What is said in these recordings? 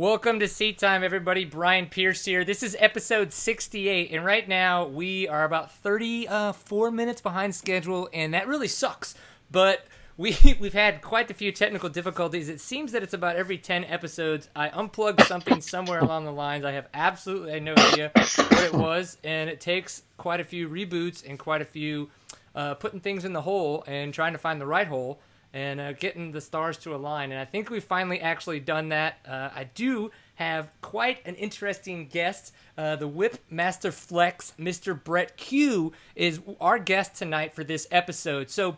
Welcome to Seat Time, everybody. Brian Pierce here. This is episode 68, and right now we are about 34 minutes behind schedule, and that really sucks. But we've had quite a few technical difficulties. It seems that it's about every 10 episodes I unplug something somewhere along the lines. I have absolutely no idea what it was, and it takes quite a few reboots and quite a few putting things in the hole and trying to find the right hole and getting the stars to align. And I think we've finally actually done that. I do have quite an interesting guest. The Whip Master Flex, Mr. Brett Q, is our guest tonight for this episode. So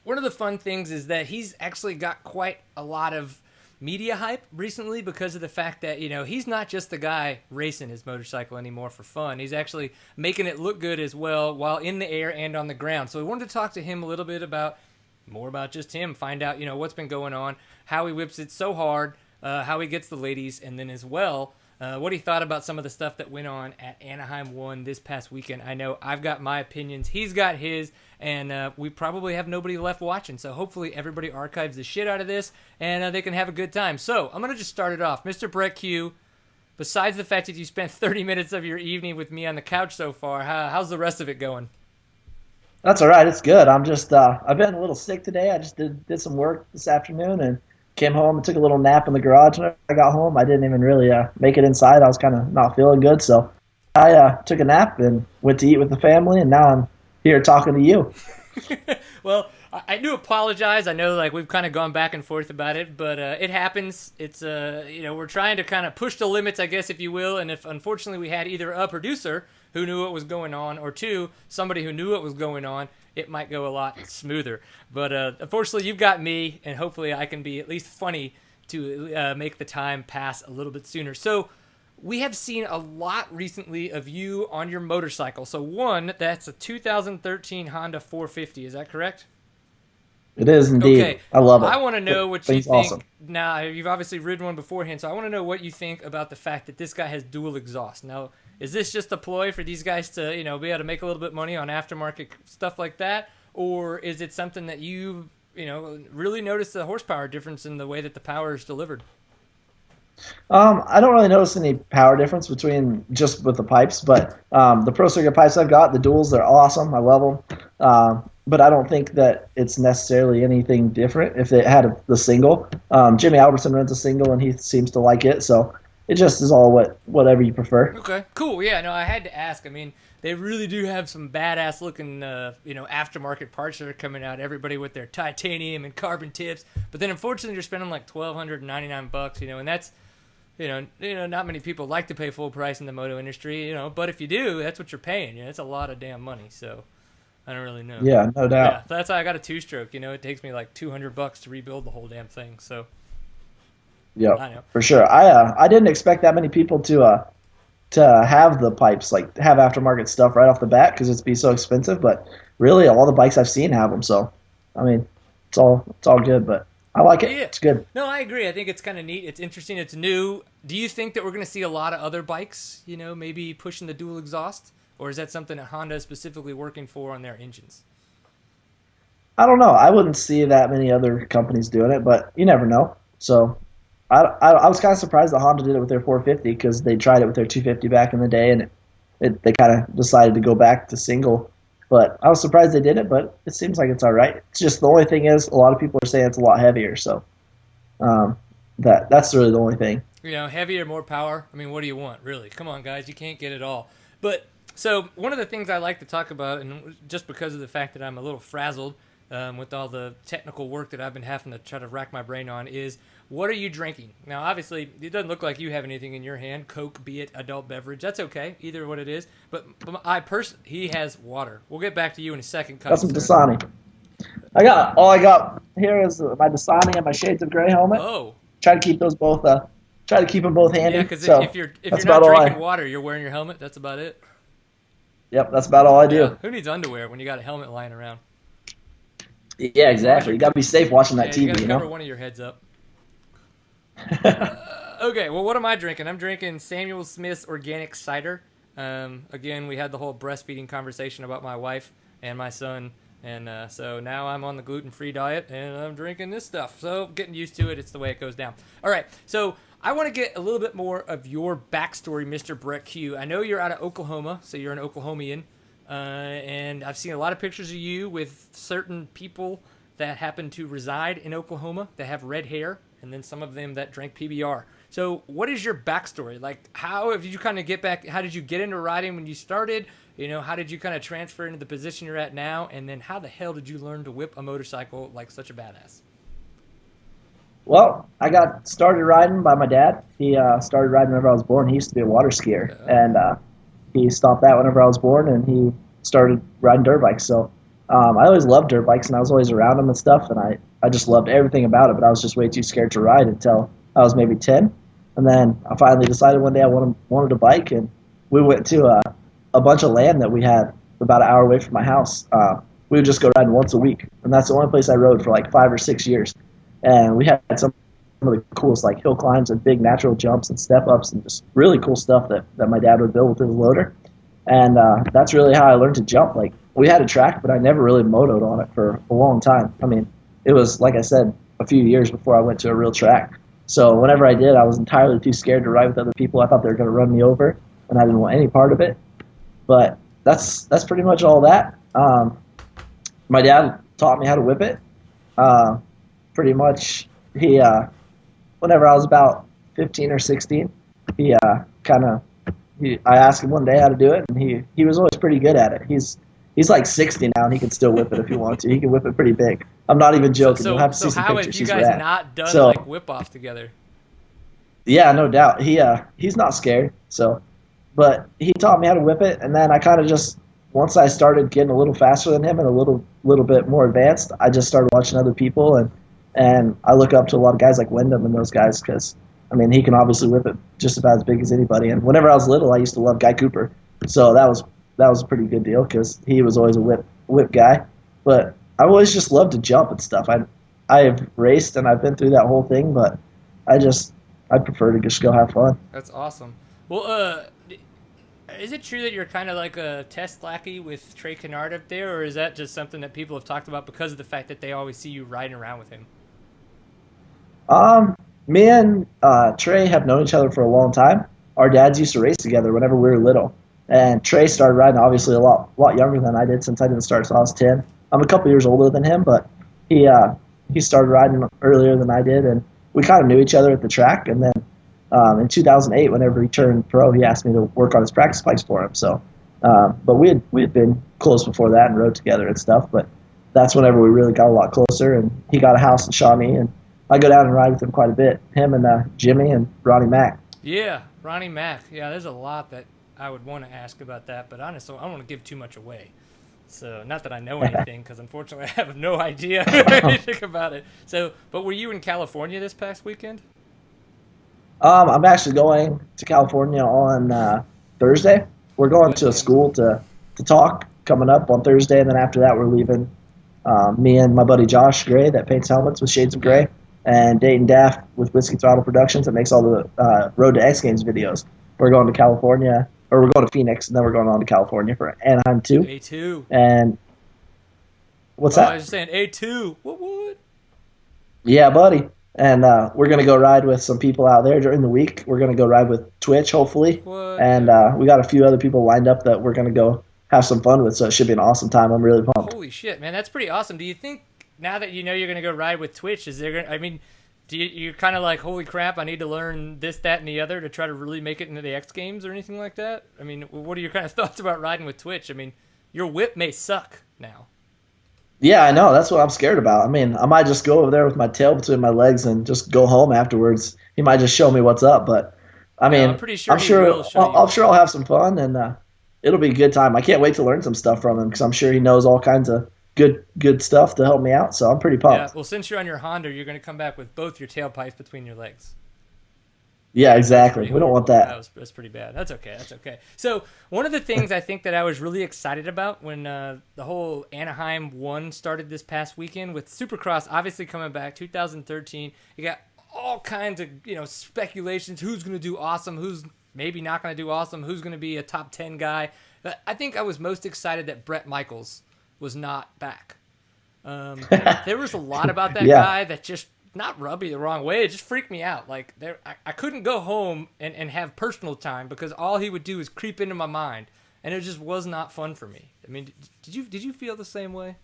one of the fun things is that he's actually got quite a lot of media hype recently because of the fact that, you know, he's not just the guy racing his motorcycle anymore for fun. He's actually making it look good as well while in the air and on the ground. So we wanted to talk to him a little bit about more about just him, find out, you know, what's been going on, how he whips it so hard, how he gets the ladies, and then as well, what he thought about some of the stuff that went on at Anaheim 1 this past weekend. I know I've got my opinions, he's got his, and we probably have nobody left watching, so hopefully everybody archives the shit out of this, and they can have a good time. So, I'm going to just start it off. Mr. Brett Q, besides the fact that you spent 30 minutes of your evening with me on the couch so far, how's the rest of it going? That's all right. It's good. I'm just I've been a little sick today. I just did some work this afternoon and came home and took a little nap in the garage. When I got home, I didn't even really make it inside. I was kind of not feeling good, so I took a nap and went to eat with the family, and now I'm here talking to you. Well, I do apologize. I know, like, we've kind of gone back and forth about it, but it happens. It's you know, we're trying to kind of push the limits, I guess, if you will. And if unfortunately we had either a producer who knew what was going on, or two, somebody who knew what was going on, it might go a lot smoother. But unfortunately, you've got me, and hopefully I can be at least funny to make the time pass a little bit sooner. So we have seen a lot recently of you on your motorcycle. So one, that's a 2013 Honda 450. Is that correct? It is indeed. Okay. I love it. I want to know what you think. Awesome. Now, you've obviously ridden one beforehand, so I want to know what you think about the fact that this guy has dual exhaust. Now, is this just a ploy for these guys to, you know, be able to make a little bit of money on aftermarket stuff like that? Or is it something that you know, really notice the horsepower difference in the way that the power is delivered? I don't really notice any power difference between just with the pipes, but the Pro Circuit pipes I've got, the duals, they're awesome. I love them. But I don't think that it's necessarily anything different if they had the single. Jimmy Albertson runs a single, and he seems to like it, so it just is all whatever you prefer. Okay, cool. Yeah, no, I had to ask. I mean, they really do have some badass looking, you know, aftermarket parts that are coming out. Everybody with their titanium and carbon tips, but then unfortunately you're spending like $1,299, you know, and that's, you know, not many people like to pay full price in the moto industry, you know, but if you do, that's what you're paying. You know, it's a lot of damn money. So I don't really know. Yeah, no doubt. Yeah, that's why I got a two-stroke. You know, it takes me like $200 to rebuild the whole damn thing. So yeah, for sure. I didn't expect that many people to have the pipes, like have aftermarket stuff right off the bat, because it'd be so expensive. But really, all the bikes I've seen have them. So I mean, it's all good. But I like it. Yeah. It's good. No, I agree. I think it's kind of neat. It's interesting. It's new. Do you think that we're going to see a lot of other bikes, you know, maybe pushing the dual exhaust? Or is that something that Honda is specifically working for on their engines? I don't know. I wouldn't see that many other companies doing it, but you never know. So I was kind of surprised that Honda did it with their 450, because they tried it with their 250 back in the day, and they kind of decided to go back to single. But I was surprised they did it, but it seems like it's all right. It's just the only thing is a lot of people are saying it's a lot heavier, so that's really the only thing. You know, heavier, more power. I mean, what do you want, really? Come on, guys, you can't get it all. But so one of the things I like to talk about, and just because of the fact that I'm a little frazzled with all the technical work that I've been having to try to rack my brain on, is what are you drinking? Now, obviously, it doesn't look like you have anything in your hand. Coke, be it adult beverage, that's okay, either what it is. But he has water. We'll get back to you in a second. Got some Dasani. All I got here is my Dasani and my Shades of Grey helmet. Oh. Try to keep those both. Try to keep them both handy. Yeah, because so if you're not drinking water, you're wearing your helmet. That's about it. Yep, that's about all I do. Yeah. Who needs underwear when you got a helmet lying around? Yeah, exactly. You got to be safe watching that TV. You got to cover know? one of your heads up. Okay, well, what am I drinking? I'm drinking Samuel Smith's organic cider. Again, we had the whole breastfeeding conversation about my wife and my son And so now I'm on the gluten-free diet, and I'm drinking this stuff. So getting used to it. It's the way it goes down. All right, so I want to get a little bit more of your backstory, Mr. Brett Q. I know you're out of Oklahoma, so you're an Oklahomian. And I've seen a lot of pictures of you with certain people that happen to reside in Oklahoma that have red hair, and then some of them that drank PBR. So what is your backstory? Like, how did you kind of get back? How did you get into riding when you started? You know, how did you kind of transfer into the position you're at now? And then how the hell did you learn to whip a motorcycle like such a badass? Well, I got started riding by my dad. He started riding whenever I was born. He used to be a water skier, and he stopped that whenever I was born, and he started riding dirt bikes. So I always loved dirt bikes, and I was always around them and stuff, and I just loved everything about it, but I was just way too scared to ride until I was maybe 10. And then I finally decided one day I wanted a bike, and we went to a bunch of land that we had about an hour away from my house. We would just go riding once a week, and that's the only place I rode for like 5 or 6 years. And we had some of the coolest like hill climbs and big natural jumps and step ups and just really cool stuff that my dad would build with his loader. And that's really how I learned to jump. Like, we had a track, but I never really motoed on it for a long time. I mean, it was, like I said, a few years before I went to a real track. So whenever I did, I was entirely too scared to ride with other people. I thought they were going to run me over, and I didn't want any part of it. But that's pretty much all that. My dad taught me how to whip it. Pretty much, whenever I was about 15 or 16, I asked him one day how to do it, and he was always pretty good at it. He's like 60 now, and he can still whip it if he wants to. He can whip it pretty big. I'm not even joking. You'll have to see some pictures. So how have you guys not done like whip off together? Yeah, no doubt. He's not scared. So, but he taught me how to whip it, and then I kind of just, once I started getting a little faster than him and a little bit more advanced, I just started watching other people, and I look up to a lot of guys like Wyndham and those guys because, I mean, he can obviously whip it just about as big as anybody. And whenever I was little, I used to love Guy Cooper, so that was a pretty good deal because he was always a whip guy. But I always just loved to jump and stuff. I've raced and I've been through that whole thing, but I prefer to just go have fun. That's awesome. Well, is it true that you're kind of like a test lackey with Trey Kennard up there, or is that just something that people have talked about because of the fact that they always see you riding around with him? Me and Trey have known each other for a long time. Our dads used to race together whenever we were little. And Trey started riding obviously a lot younger than I did since I didn't start till I was 10. I'm a couple years older than him, but he started riding earlier than I did, and we kind of knew each other at the track. And then in 2008, whenever he turned pro, he asked me to work on his practice bikes for him. So, but we had been close before that and rode together and stuff. But that's whenever we really got a lot closer. And he got a house in Shawnee, and I go down and ride with him quite a bit. Him and Jimmy and Ronnie Mac. Yeah, Ronnie Mac. Yeah, there's a lot that I would want to ask about that, but honestly, I don't want to give too much away. So, not that I know anything, because unfortunately I have no idea anything about it. So, but were you in California this past weekend? I'm actually going to California on Thursday. We're going to a school to talk coming up on Thursday, and then after that we're leaving. Me and my buddy Josh Gray that paints helmets with Shades of Gray, and Dayton Daff with Whiskey Throttle Productions that makes all the Road to X Games videos. We're going to California, or we're going to Phoenix, and then we're going on to California for Anaheim 2. A2. And what's that? I was just saying A2. What? Yeah, buddy. And we're going to go ride with some people out there during the week. We're going to go ride with Twitch, hopefully. What? And we got a few other people lined up that we're going to go have some fun with, so it should be an awesome time. I'm really pumped. Holy shit, man. That's pretty awesome. Do you think, now that you know you're going to go ride with Twitch, is there going to, I mean, you're kind of like, holy crap, I need to learn this, that, and the other to try to really make it into the X Games or anything like that? I mean, what are your kind of thoughts about riding with Twitch? I mean, your whip may suck now. Yeah, I know. That's what I'm scared about. I mean, I might just go over there with my tail between my legs and just go home afterwards. He might just show me what's up, but I mean, I'm pretty sure I'll have some fun, and it'll be a good time. I can't wait to learn some stuff from him because I'm sure he knows all kinds of good stuff to help me out, so I'm pretty pumped. Yeah, well, since you're on your Honda, you're going to come back with both your tailpipes between your legs. Yeah, exactly. We don't want that. That's pretty bad. That's okay. So one of the things I think that I was really excited about when the whole Anaheim 1 started this past weekend with Supercross obviously coming back, 2013, you got all kinds of speculations, who's going to do awesome, who's maybe not going to do awesome, who's going to be a top 10 guy. I think I was most excited that Brett Michaels was not back. There was a lot about that guy that just not rubbed me the wrong way. It just freaked me out. Like I couldn't go home and have personal time because all he would do is creep into my mind, and it just was not fun for me. I mean, did you feel the same way?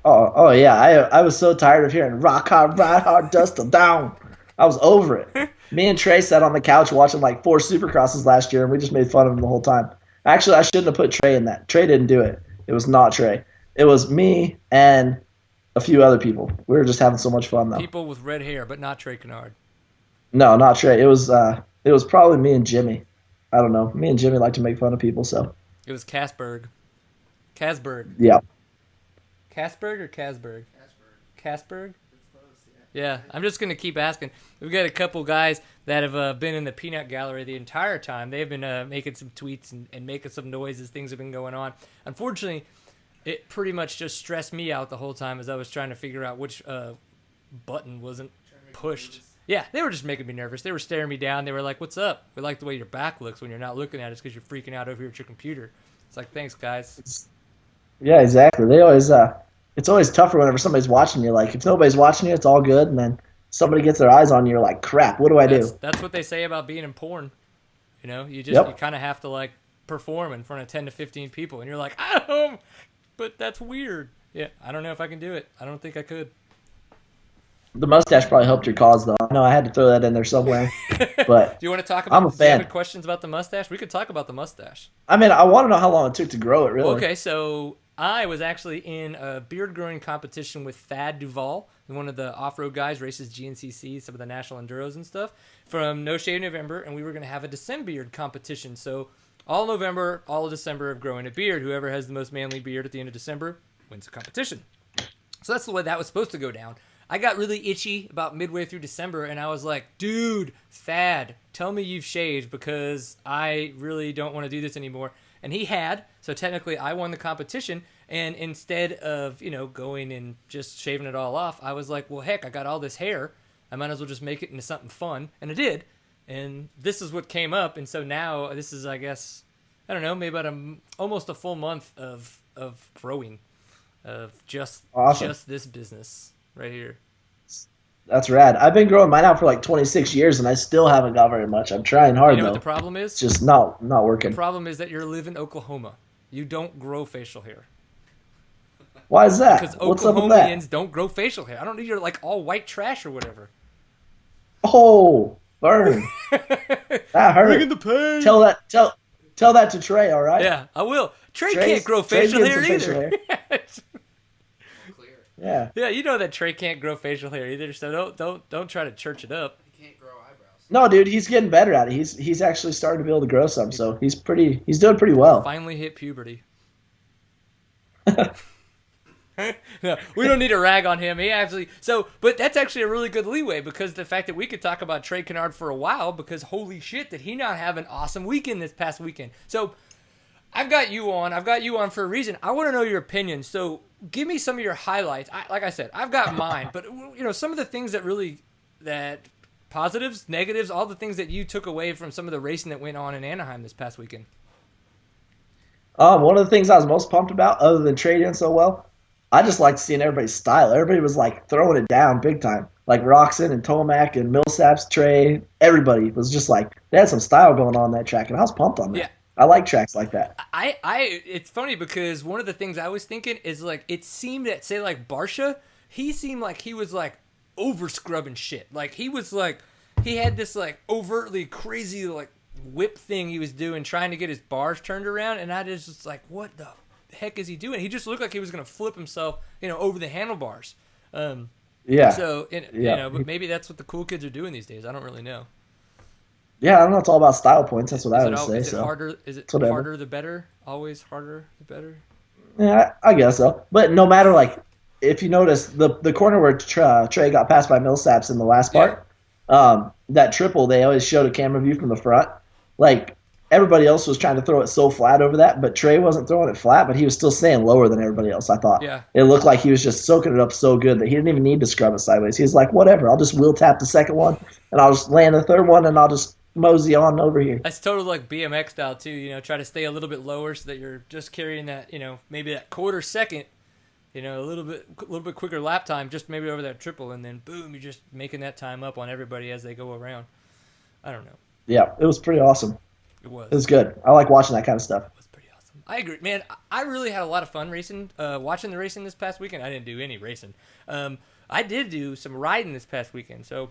Oh yeah. I was so tired of hearing rock hard, ride hard, dust till down. I was over it. Me and Trey sat on the couch watching like 4 Supercrosses last year, and we just made fun of him the whole time. Actually, I shouldn't have put Trey in that. Trey didn't do it. It was not Trey. It was me and a few other people. We were just having so much fun, though. People with red hair, but not Trey Kennard. No, not Trey. It was probably me and Jimmy. I don't know. Me and Jimmy like to make fun of people, so. It was Casberg. Casberg. Yeah. Casberg or Casberg? Casberg. Yeah, I'm just going to keep asking. We've got a couple guys that have been in the peanut gallery the entire time. They've been making some tweets and making some noise as things have been going on. Unfortunately, it pretty much just stressed me out the whole time as I was trying to figure out which button wasn't pushed. Yeah, they were just making me nervous. They were staring me down. They were like, "What's up? We like the way your back looks when you're not looking at us because you're freaking out over here at your computer." It's like, thanks, guys. Yeah, exactly. They always it's always tougher whenever somebody's watching you. Like, if nobody's watching you, it's all good, and then somebody gets their eyes on you, you're like, crap, what do I do? That's what they say about being in porn. You know, you kind of have to, like, perform in front of 10 to 15 people, and you're like, but that's weird. Yeah, I don't know if I can do it. I don't think I could. The mustache probably helped your cause, though. I know I had to throw that in there somewhere. But do you want to talk about? I'm a fan. Do you have questions about the mustache? We could talk about the mustache. I mean, I want to know how long it took to grow it, really. Okay, so I was actually in a beard growing competition with Thad Duvall, one of the off-road guys, races GNCC, some of the national enduros and stuff, from No Shave November, and we were going to have a December beard competition. So all November, all of December of growing a beard. Whoever has the most manly beard at the end of December wins the competition. So that's the way that was supposed to go down. I got really itchy about midway through December, and I was like, dude, Thad, tell me you've shaved because I really don't want to do this anymore. And he had, so technically I won the competition, and instead of, going and just shaving it all off, I was like, well, heck, I got all this hair. I might as well just make it into something fun. And I did. And this is what came up, and so now this is, I guess, I don't know, maybe about almost a full month of growing, of just this business right here. That's rad. I've been growing mine out for like 26 years, and I still haven't got very much. I'm trying hard, though. You know what the problem is? It's just not working. The problem is that you live in Oklahoma. You don't grow facial hair. Why is that? Because What's up with that? Oklahomians don't grow facial hair. I don't need your like all white trash or whatever. Oh, burn. That hurt. Bring in the pain. Tell that to Trey, all right? Yeah, I will. Trey can't grow facial hair either. Yeah. Yeah, you know that Trey can't grow facial hair either, so don't try to church it up. He can't grow eyebrows. No, dude, he's getting better at it. He's actually starting to be able to grow some, so he's doing pretty well. Finally hit puberty. No, we don't need to rag on him. But that's actually a really good leeway because the fact that we could talk about Trey Kennard for a while because holy shit did he not have an awesome weekend this past weekend. So I've got you on for a reason. I want to know your opinion. So give me some of your highlights. Like I said, I've got mine, but some of the things that positives, negatives, all the things that you took away from some of the racing that went on in Anaheim this past weekend. One of the things I was most pumped about, other than Trey doing so well, I just liked seeing everybody's style. Everybody was like throwing it down big time. Like Roxon and Tomac and Millsaps, Trey, everybody was just like, they had some style going on that track, and I was pumped on that. Yeah. I like tracks like that. It's funny because one of the things I was thinking is like, it seemed that, say like Barsha, he seemed like he was like over scrubbing shit. Like he was like, he had this like overtly crazy like whip thing he was doing, trying to get his bars turned around, and I just was like, what the heck is he doing? He just looked like he was going to flip himself, over the handlebars. Yeah. So, but maybe that's what the cool kids are doing these days. I don't really know. Yeah, I don't know. It's all about style points. That's what I would say. Is it harder? Is it harder the better? Always harder the better? Yeah, I guess so. But no matter, like, if you notice, the corner where Trey got passed by Millsaps in the last part, that triple, they always showed a camera view from the front. Like, everybody else was trying to throw it so flat over that, but Trey wasn't throwing it flat, but he was still staying lower than everybody else, I thought. Yeah. It looked like he was just soaking it up so good that he didn't even need to scrub it sideways. He was like, whatever, I'll just wheel tap the second one, and I'll just land the third one, and I'll just mosey on over here. That's totally like BMX style too. Try to stay a little bit lower so that you're just carrying that. Maybe that quarter second. A little bit quicker lap time, just maybe over that triple, and then boom, you're just making that time up on everybody as they go around. I don't know. Yeah, it was pretty awesome. It was. It was good. I like watching that kind of stuff. It was pretty awesome. I agree, man. I really had a lot of fun racing, watching the racing this past weekend. I didn't do any racing. I did do some riding this past weekend. So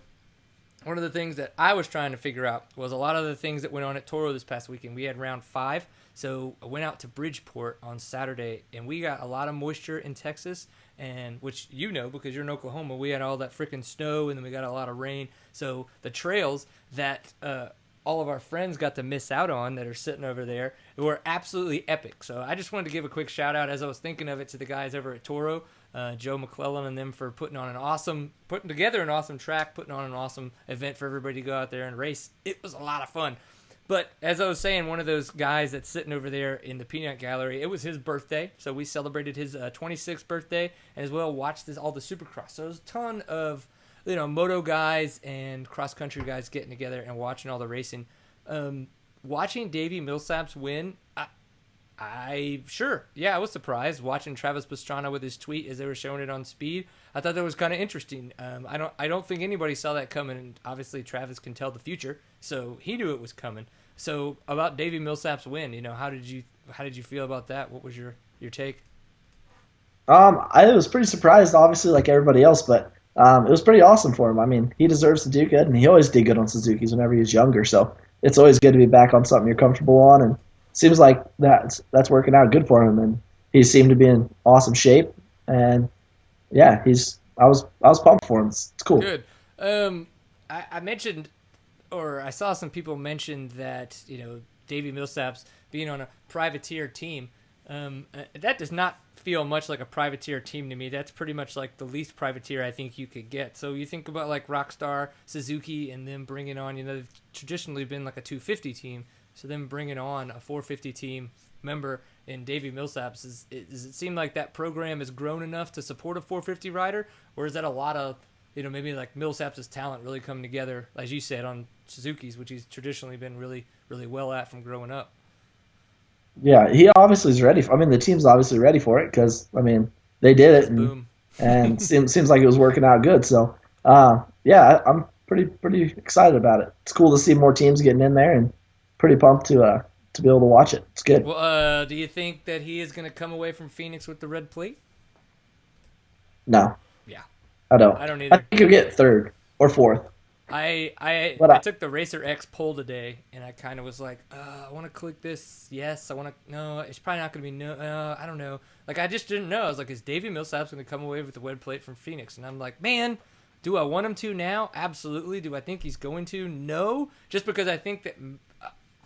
one of the things that I was trying to figure out was a lot of the things that went on at Toro this past weekend. We had round 5. So I went out to Bridgeport on Saturday, and we got a lot of moisture in Texas, and which because you're in Oklahoma, we had all that freaking snow, and then we got a lot of rain. So the trails that all of our friends got to miss out on that are sitting over there were absolutely epic. So I just wanted to give a quick shout out as I was thinking of it to the guys over at Toro, Joe McClellan and them for putting together an awesome track, putting on an awesome event for everybody to go out there and race. It was a lot of fun. But as I was saying, one of those guys that's sitting over there in the peanut gallery, it was his birthday. So we celebrated his 26th birthday and as well watched all the Supercross. So it was a ton of, moto guys and cross-country guys getting together and watching all the racing. Watching Davey Millsaps win, I was surprised watching Travis Pastrana with his tweet as they were showing it on speed. I thought that was kind of interesting. I don't think anybody saw that coming, and obviously Travis can tell the future, so he knew it was coming. So about Davey Millsap's win, how did you feel about that? What was your take? I was pretty surprised, obviously, like everybody else, but it was pretty awesome for him. I mean, he deserves to do good, and he always did good on Suzukis whenever he was younger. So it's always good to be back on something you're comfortable on, and seems like that's working out good for him, and he seemed to be in awesome shape. And yeah, I was pumped for him. It's cool. Good. I mentioned, or I saw some people mention that Davey Millsaps being on a privateer team. That does not feel much like a privateer team to me. That's pretty much like the least privateer I think you could get. So you think about like Rockstar, Suzuki, and them bringing on, they've traditionally been like a 250 team. So them bringing on a 450 team member in Davey Millsaps, does it seem like that program has grown enough to support a 450 rider? Or is that a lot of, maybe like Millsaps' talent really coming together, as you said, on Suzuki's, which he's traditionally been really, really well at from growing up? Yeah, he obviously is ready. The team's obviously ready for it because, they did it, and seems like it was working out good. So, I'm pretty excited about it. It's cool to see more teams getting in there, and pretty pumped to be able to watch it. It's good. Well, do you think that he is going to come away from Phoenix with the red plate? No. Yeah. I don't either. I think he'll get 3rd or 4th. I took the Racer X poll today, and I kind of was like, I want to click this. Yes, I want to. No, it's probably not going to be no. I don't know. Like, I just didn't know. I was like, is Davey Millsaps going to come away with the red plate from Phoenix? And I'm like, man, do I want him to now? Absolutely. Do I think he's going to? No. Just because I think that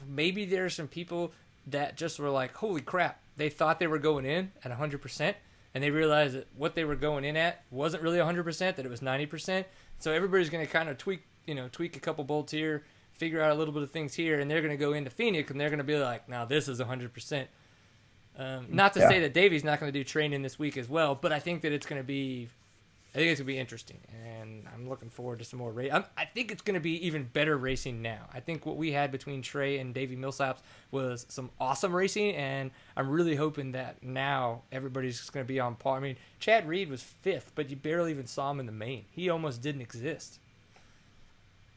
maybe there are some people that just were like, holy crap, they thought they were going in at 100%, and they realized that what they were going in at wasn't really 100%, that it was 90%. So everybody's going to kind of tweak a couple bolts here, figure out a little bit of things here, and they're going to go into Phoenix, and they're going to be like, now this is 100%. Not to say that Davey's not going to do training this week as well, but I think that it's going to be interesting, and I'm looking forward to some more race. I think it's going to be even better racing now. I think what we had between Trey and Davey Millsaps was some awesome racing, and I'm really hoping that now everybody's just going to be on par. Chad Reed was 5th, but you barely even saw him in the main. He almost didn't exist.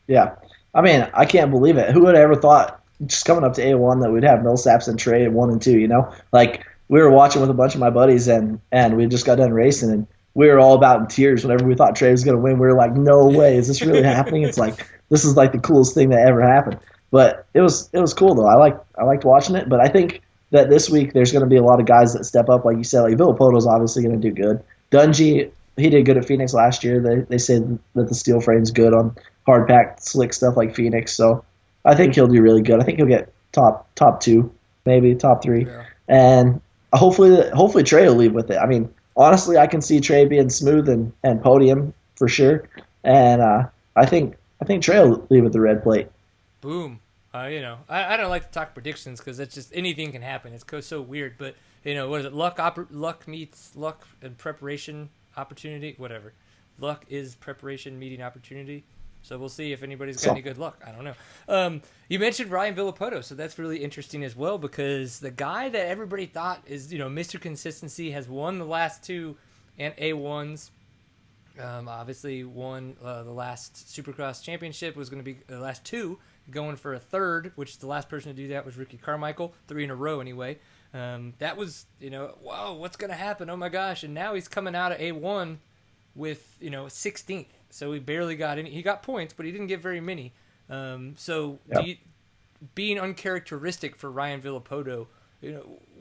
Yeah. I can't believe it. Who would have ever thought, just coming up to A1, that we'd have Millsaps and Trey at 1 and 2, Like, we were watching with a bunch of my buddies, and we just got done racing, and we were all about in tears whenever we thought Trey was going to win. We were like, no way, is this really happening? It's like, this is like the coolest thing that ever happened. But it was cool, though. I liked watching it, but I think that this week there's going to be a lot of guys that step up, like you said. Like, Villapoto's obviously going to do good. Dungy, he did good at Phoenix last year. They said that the steel frame's good on hard-packed, slick stuff like Phoenix, so I think he'll do really good. I think he'll get top 2, maybe top 3. Yeah. And hopefully Trey will leave with it. Honestly, I can see Trey being smooth and podium for sure, and I think Trey will leave with the red plate. Boom. I don't like to talk predictions because it's just anything can happen. It's so weird, but what is it? Luck meets luck and preparation opportunity. Whatever. Luck is preparation meeting opportunity. So we'll see if anybody's got any good luck. I don't know. You mentioned Ryan Villapoto, so that's really interesting as well, because the guy that everybody thought is, Mr. Consistency has won the last two and A1s. Obviously won the last Supercross championship, was going to be the last two, going for a third, which the last person to do that was Ricky Carmichael, 3 in a row anyway. That was, whoa, what's going to happen? Oh my gosh. And now he's coming out of A1 with, 16th. So he barely got any. He got points, but he didn't get very many. Being uncharacteristic for Ryan Villapoto,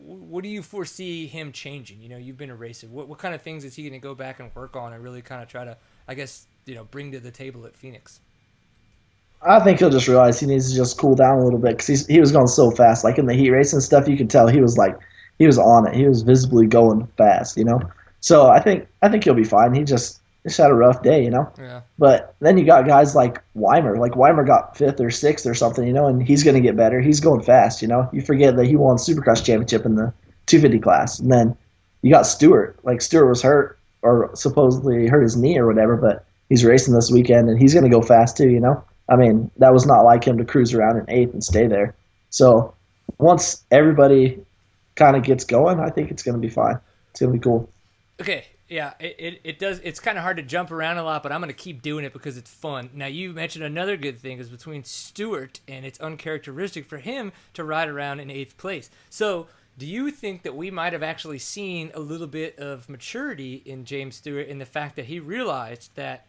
what do you foresee him changing? You've been a racer. What kind of things is he going to go back and work on and really kind of try to, I guess, bring to the table at Phoenix? I think he'll just realize he needs to just cool down a little bit because he was going so fast. Like in the heat race and stuff, you could tell he was on it. He was visibly going fast, So I think he'll be fine. He just had a rough day, Yeah. But then you got guys like Weimer. Like Weimer got 5th or 6th or something, and he's going to get better. He's going fast, You forget that he won Supercross championship in the 250 class. And then you got Stewart. Like Stewart was hurt or supposedly hurt his knee or whatever, but he's racing this weekend and he's going to go fast too, I mean, that was not like him to cruise around in 8th and stay there. So once everybody kind of gets going, I think it's going to be fine. It's going to be cool. Okay. Yeah, it does. It's kind of hard to jump around a lot, but I'm going to keep doing it because it's fun. Now, you mentioned another good thing is between Stewart, and it's uncharacteristic for him to ride around in 8th place. So do you think that we might have actually seen a little bit of maturity in James Stewart in the fact that he realized that,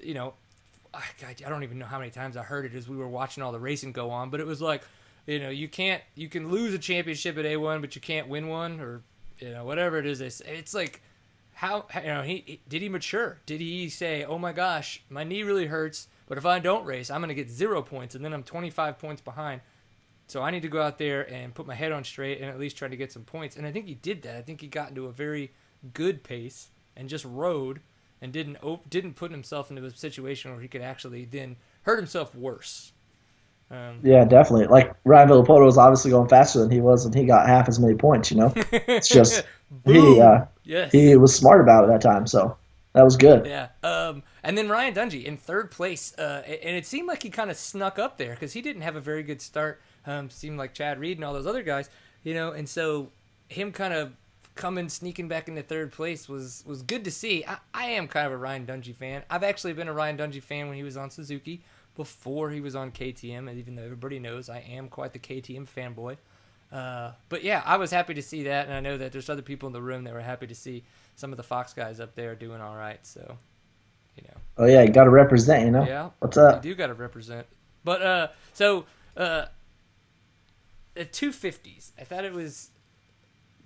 I don't even know how many times I heard it as we were watching all the racing go on, but it was like, you can lose a championship at A1, but you can't win one, or, whatever it is. It's like, how did he mature? Did he say, oh my gosh, my knee really hurts, but if I don't race, I'm going to get 0 points, and then I'm 25 points behind. So I need to go out there and put my head on straight and at least try to get some points. And I think he did that. I think he got into a very good pace and just rode and didn't put himself into a situation where he could actually then hurt himself worse. Yeah, definitely. Like Ryan Villapoto was obviously going faster than he was, and he got half as many points. It's just he was smart about it that time, so that was good. Yeah. And then Ryan Dungey in 3rd place, and it seemed like he kind of snuck up there because he didn't have a very good start. Seemed like Chad Reed and all those other guys, and so him kind of sneaking back into 3rd place was good to see. I am kind of a Ryan Dungey fan. I've actually been a Ryan Dungey fan when he was on Suzuki, before he was on KTM, and even though everybody knows I am quite the KTM fanboy. But yeah, I was happy to see that, and I know that there's other people in the room that were happy to see some of the Fox guys up there doing all right, so, Oh yeah, you got to represent, Yeah. What's up? You do got to represent. But, the 250s, I thought it was,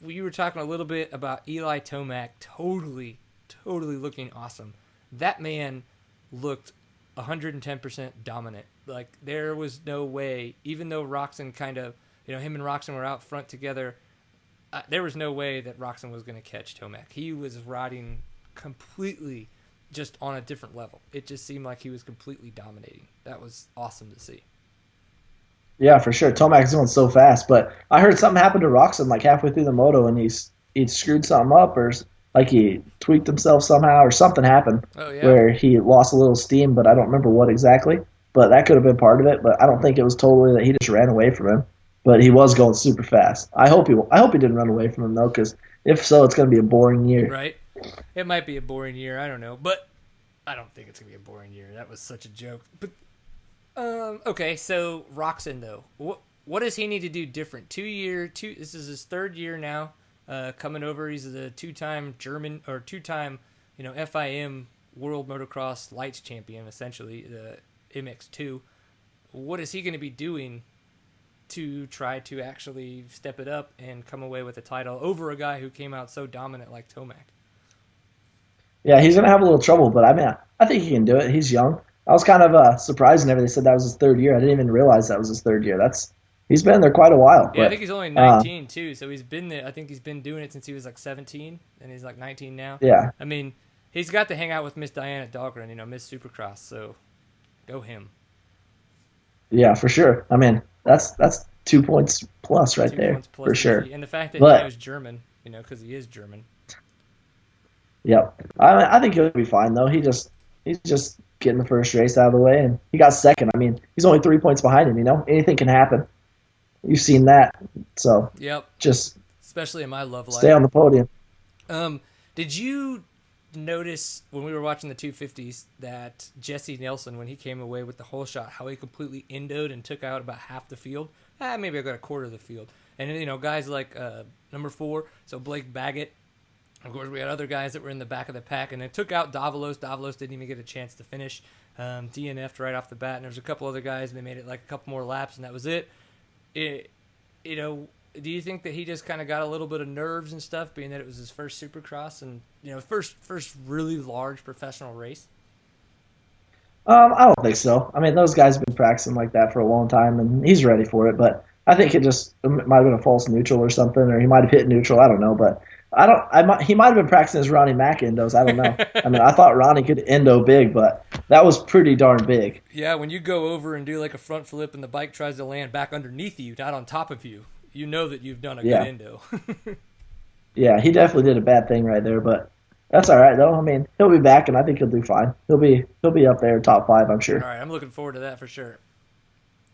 you were talking a little bit about Eli Tomac totally looking awesome. That man looked 110% dominant. Like, there was no way, even though Roxon kind of, him and Roxon were out front together, there was no way that Roxon was going to catch Tomac. He was riding completely just on a different level. It just seemed like he was completely dominating. That was awesome to see. Yeah, for sure. Tomac's going so fast, but I heard something happened to Roxon like halfway through the moto, and he screwed something up, or like he tweaked himself somehow, or something happened where he lost a little steam, but I don't remember what exactly. But that could have been part of it, but I don't think it was totally that he just ran away from him. But he was going super fast. I hope he didn't run away from him, though, because if so, it's going to be a boring year. Right. It might be a boring year. I don't know. But I don't think it's going to be a boring year. That was such a joke. But okay, so Roxon, though. What does he need to do different? This is his 3rd year now. Coming over, he's a two-time German, or two-time, FIM World Motocross Lights champion, essentially, the MX2. What is he going to be doing to try to actually step it up and come away with a title over a guy who came out so dominant like Tomac? Yeah, he's going to have a little trouble, but I think he can do it. He's young. I was kind of surprised whenever they said that was his 3rd year. I didn't even realize that was his 3rd year. He's been there quite a while. Yeah, I think he's only 19 too, so he's been there. I think he's been doing it since he was like 17, and he's like 19 now. Yeah. I mean, he's got to hang out with Miss Diana Dahlgren, Miss Supercross, so go him. Yeah, for sure. I mean, that's 2 points plus right there, for sure. And the fact that he knows German, because he is German. Yep. I think he'll be fine, though. He's just getting the first race out of the way, and he got second. I mean, he's only 3 points behind him. Anything can happen. You've seen that, so yep. Just especially in my love life. Stay on the podium. Did you notice when we were watching the 250s that Jesse Nelson, when he came away with the whole shot, how he completely endoed and took out about half the field? Maybe I got a quarter of the field. And, guys like number 4, so Blake Baggett. Of course, we had other guys that were in the back of the pack, and it took out Davalos. Davalos didn't even get a chance to finish. DNF'd right off the bat, and there was a couple other guys, and they made it like a couple more laps, and that was it. Do you think that he just kind of got a little bit of nerves and stuff, being that it was his first Supercross and first really large professional race? I don't think so. I mean, those guys have been practicing like that for a long time, and he's ready for it. But I think it might have been a false neutral or something, or he might have hit neutral. I don't know, but he might have been practicing his Ronnie Mac endos. I don't know. I mean, I thought Ronnie could endo big, but that was pretty darn big. Yeah, when you go over and do like a front flip and the bike tries to land back underneath you, not on top of you, you know that you've done a good endo. Yeah, he definitely did a bad thing right there, but that's all right though. I mean, he'll be back, and I think he'll do fine. He'll be up there top 5, I'm sure. All right, I'm looking forward to that for sure.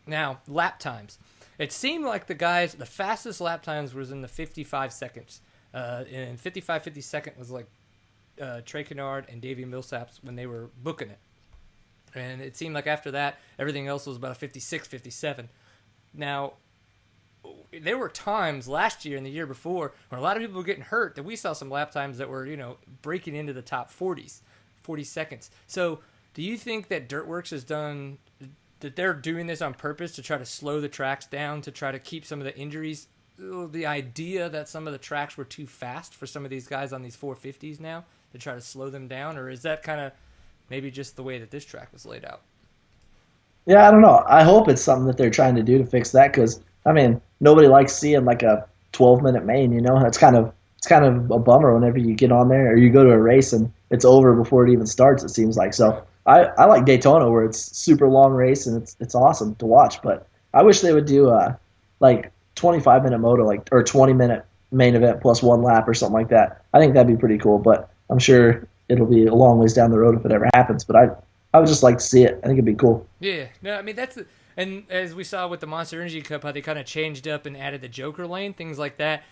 Now, lap times. It seemed like the fastest lap times was in the 55 seconds. And 52nd was like Trey Kennard and Davey Millsaps when they were booking it. And it seemed like after that, everything else was about a 56, 57. Now, there were times last year and the year before when a lot of people were getting hurt that we saw some lap times that were, breaking into the top 40s, 40 seconds. So do you think that Dirtworks that they're doing this on purpose to try to slow the tracks down, to try to keep some of the injuries? The idea that some of the tracks were too fast for some of these guys on these 450s now to try to slow them down, or is that kind of maybe just the way that this track was laid out? Yeah, I don't know. I hope it's something that they're trying to do to fix that, because I mean, nobody likes seeing like a 12-minute main. It's kind of a bummer whenever you get on there or you go to a race and it's over before it even starts. It seems like so. I like Daytona where it's super long race and it's awesome to watch, but I wish they would do like 25-minute moto, or 20-minute main event plus one lap or something like that. I think that'd be pretty cool, but I'm sure it'll be a long ways down the road if it ever happens. But I would just like to see it. I think it'd be cool. Yeah, no, I mean and as we saw with the Monster Energy Cup, how they kind of changed up and added the Joker lane, things like that.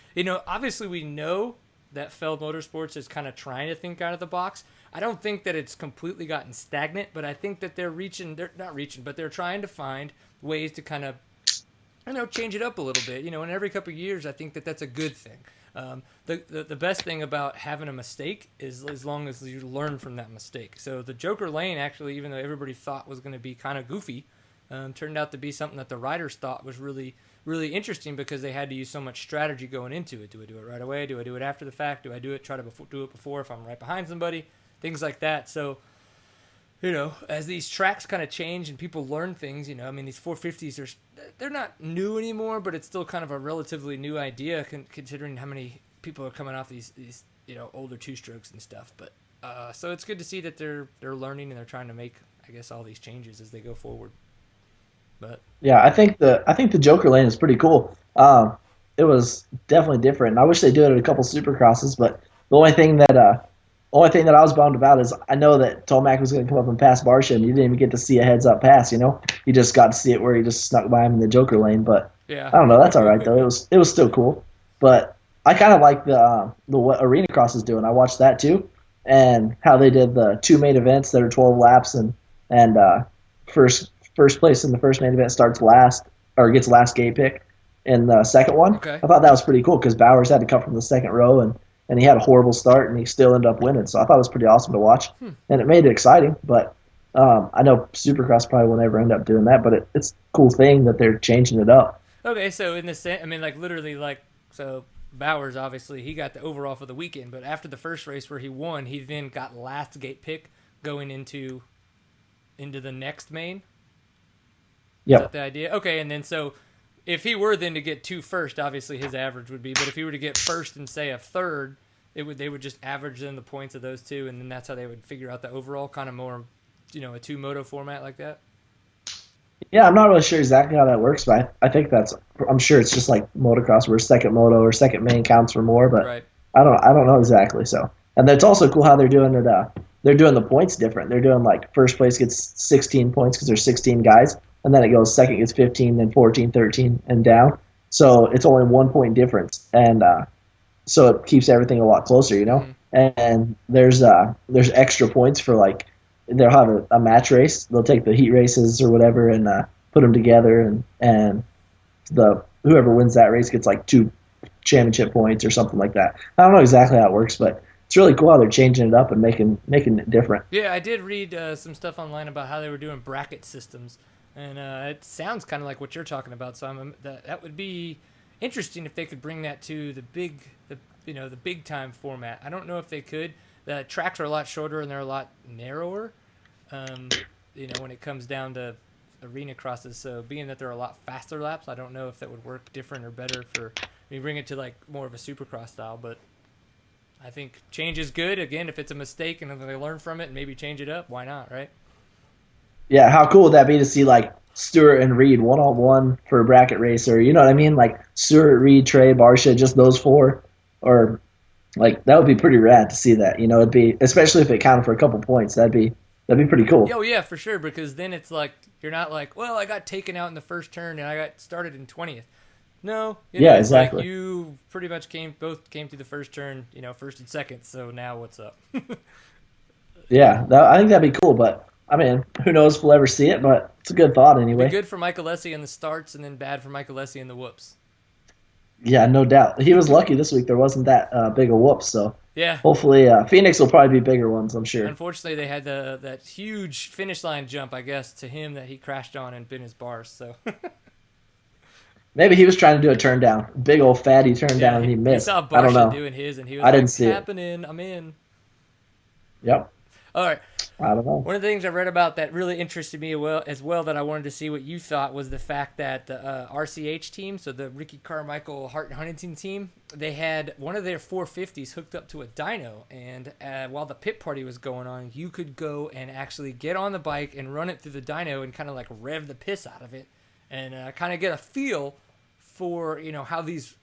Obviously we know that Feld Motorsports is kind of trying to think out of the box. I don't think that it's completely gotten stagnant, but I think that they're not reaching, but they're trying to find ways to kind of change it up a little bit. And every couple of years, I think that that's a good thing. The best thing about having a mistake is as long as you learn from that mistake. So the Joker lane, actually, even though everybody thought was going to be kind of goofy, turned out to be something that the riders thought was really, really interesting because they had to use so much strategy going into it. Do I do it right away? Do I do it after the fact? Do I do it do it before if I'm right behind somebody? Things like that. So, as these tracks kind of change and people learn things, these 450s they're not new anymore, but it's still kind of a relatively new idea considering how many people are coming off these older two-strokes and stuff. But so it's good to see that they're learning and they're trying to make, I guess, all these changes as they go forward. But yeah, I think the Joker lane is pretty cool. It was definitely different. I wish they did it at a couple Supercrosses, but the only thing that I was bummed about is I know that Tomac was going to come up and pass Barsha, and you didn't even get to see a heads-up pass, You just got to see it where he just snuck by him in the Joker lane. But yeah. I don't know. That's all right, though. It was still cool. But I kind of like what Arena Cross is doing. I watched that, too, and how they did the 2 main events that are 12 laps, and first place in the first main event starts last, or gets last gate pick in the second one. Okay. I thought that was pretty cool because Bowers had to come from the second row, and he had a horrible start, and he still ended up winning. So I thought it was pretty awesome to watch, and it made it exciting. But I know Supercross probably will never end up doing that, but it's a cool thing that they're changing it up. Okay, so in the same, so Bowers, obviously, he got the overall for the weekend, but after the first race where he won, he then got last gate pick going into the next main? Yeah. Is that the idea? Okay, and then so if he were then to get 2 first, obviously his average would be, but if he were to get first and say a third, they would just average in the points of those 2, and then that's how they would figure out the overall, kind of more, a 2 moto format like that? Yeah, I'm not really sure exactly how that works, but I think I'm sure it's just like motocross where second moto or second main counts for more, but right. I don't know exactly. So, and it's also cool how they're doing it they're doing the points different. They're doing like first place gets 16 points because there's 16 guys, and then it goes second gets 15, then 14, 13, and down. So it's only 1 point difference, and so it keeps everything a lot closer, you know. And there's extra points for like they'll have a match race. They'll take the heat races or whatever and put them together, and the whoever wins that race gets like 2 championship points or something like that. I don't know exactly how it works, but it's really cool how they're changing it up and making it different. Yeah, I did read some stuff online about how they were doing bracket systems, and it sounds kind of like what you're talking about. So that would be interesting if they could bring that to the big time format. I don't know if they could. The tracks are a lot shorter and they're a lot narrower. When it comes down to arena crosses. So being that they're a lot faster laps, I don't know if that would work different or better for bring it to like more of a Supercross style, but I think change is good. Again, if it's a mistake and then they learn from it and maybe change it up, why not, right? Yeah, how cool would that be to see like Stewart and Reed 1-on-1 for a bracket race, or you know what I mean? Like Stewart, Reed, Trey, Barsha, just those 4, or like that would be pretty rad to see that. You know, it'd be, especially if it counted for a couple points, that'd be pretty cool. Oh yeah, for sure, because then it's like you're not like, well, I got taken out in the first turn and I got started in 20th. No, exactly. Like you pretty much both came through the first turn, first and second. So now what's up? Yeah, I think that'd be cool, but I mean, who knows if we'll ever see it, but it's a good thought anyway. Be good for Michael Alessi in the starts, and then bad for Michael Alessi in the whoops. Yeah, no doubt. He was lucky this week. There wasn't that big a whoops, so yeah. Hopefully, Phoenix will probably be bigger ones, I'm sure. Unfortunately, they had that huge finish line jump, I guess, to him that he crashed on and bent his bars. So maybe he was trying to do a turn down, big old fatty turn down, and he missed. He saw I don't know. doing his, and he was I didn't see it. Happening. I'm in. Yep. All right. I don't know. One of the things I read about that really interested me as well that I wanted to see what you thought was the fact that the RCH team, so the Ricky Carmichael Hart Huntington team, they had one of their 450s hooked up to a dyno, and while the pit party was going on, you could go and actually get on the bike and run it through the dyno and kind of like rev the piss out of it and kind of get a feel for, how these,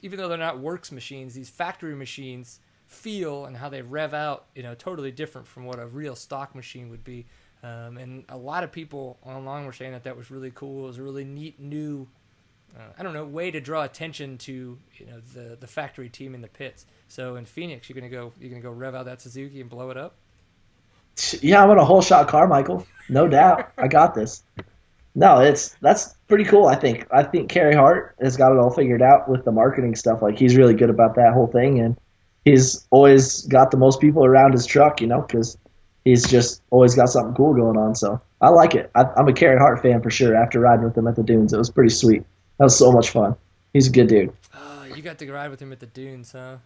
even though they're not works machines, these factory machines feel and how they rev out, totally different from what a real stock machine would be. And a lot of people online were saying that was really cool. It was a really neat new, way to draw attention to, the factory team in the pits. So in Phoenix, you're gonna go rev out that Suzuki and blow it up. Yeah, I'm on a whole shot Carmichael, no doubt. I got this. No, that's pretty cool. I think Carey Hart has got it all figured out with the marketing stuff. Like he's really good about that whole thing, and he's always got the most people around his truck, because he's just always got something cool going on. So I like it. I'm a Carey Hart fan for sure. After riding with him at the dunes, it was pretty sweet. That was so much fun. He's a good dude. Oh, you got to ride with him at the dunes, huh?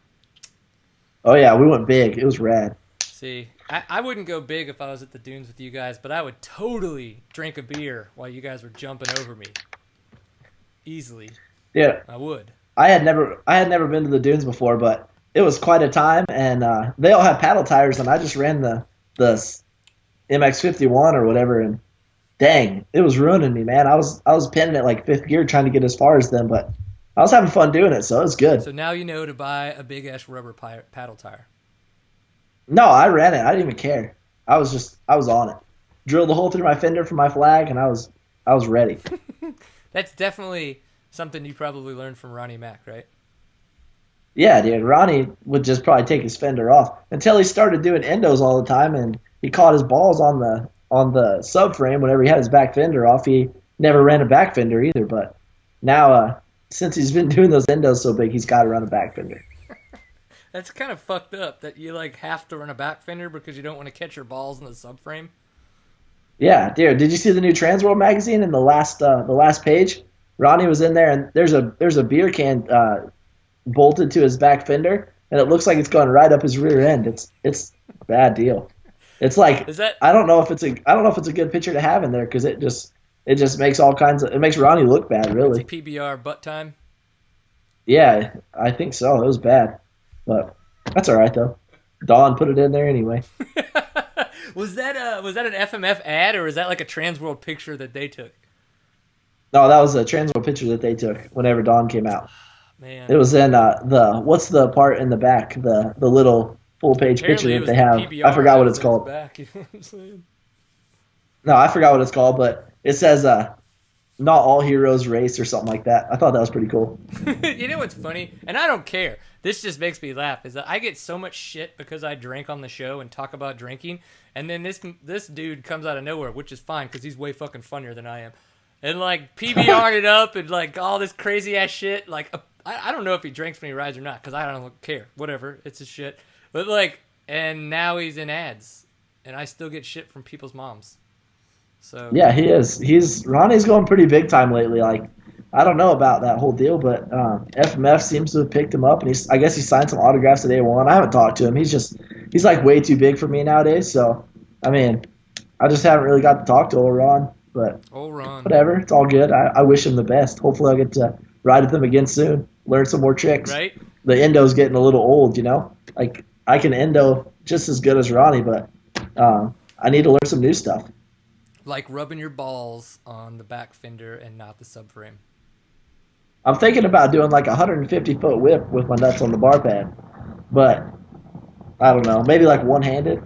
Oh yeah, we went big. It was rad. See, I wouldn't go big if I was at the dunes with you guys, but I would totally drink a beer while you guys were jumping over me. Easily. Yeah. I would. I had never been to the dunes before, but it was quite a time, and they all had paddle tires, and I just ran the MX-51 or whatever, and dang, it was ruining me, man. I was pinning it like fifth gear trying to get as far as them, but I was having fun doing it, so it was good. So now you know to buy a big-ass rubber paddle tire. No, I ran it. I didn't even care. I was on it. Drilled a hole through my fender for my flag, and I was ready. That's definitely something you probably learned from Ronnie Mac, right? Yeah, dude. Ronnie would just probably take his fender off until he started doing endos all the time, and he caught his balls on the subframe whenever he had his back fender off. He never ran a back fender either, but now since he's been doing those endos so big, he's got to run a back fender. That's kind of fucked up that you have to run a back fender because you don't want to catch your balls in the subframe. Yeah, dude. Did you see the new Transworld magazine in the last page? Ronnie was in there, and there's a beer can bolted to his back fender, and it looks like it's going right up his rear end. It's a bad deal. It's like I don't know if it's a good picture to have in there because it just makes all kinds of, it makes Ronnie look bad, really. It's PBR butt time. Yeah, I think so. It was bad, but that's all right though. Dawn put it in there anyway. Was that an FMF ad, or was that like a Transworld picture that they took? No, that was a Transworld picture that they took whenever Dawn came out. Man. It was in what's the part in the back, the little full page Apparently picture it that was they the have. PBR I forgot what it's that was called. back, you know what I'm saying? No, I forgot what it's called, but it says not all heroes race or something like that. I thought that was pretty cool. You know what's funny? And I don't care. This just makes me laugh. Is that I get so much shit because I drank on the show and talk about drinking, and then this dude comes out of nowhere, which is fine because he's way fucking funnier than I am, and like PBR'd it up and like all this crazy ass shit. Like I don't know if he drinks when he rides or not because I don't care. Whatever, it's his shit. But like, and now he's in ads, and I still get shit from people's moms. So Yeah, he is. Ronnie's going pretty big time lately. Like, I don't know about that whole deal, but FMF seems to have picked him up, and I guess he signed some autographs at A1. I haven't talked to him. He's like way too big for me nowadays. So, I mean, I just haven't really got to talk to old Ron. But whatever, it's all good. I wish him the best. Hopefully, I'll get to ride with him again soon. Learn some more tricks. Right. The endo's getting a little old, you know. Like I can endo just as good as Ronnie, but I need to learn some new stuff. Like rubbing your balls on the back fender and not the subframe. I'm thinking about doing like a 150-foot whip with my nuts on the bar pad, but I don't know. Maybe like one-handed.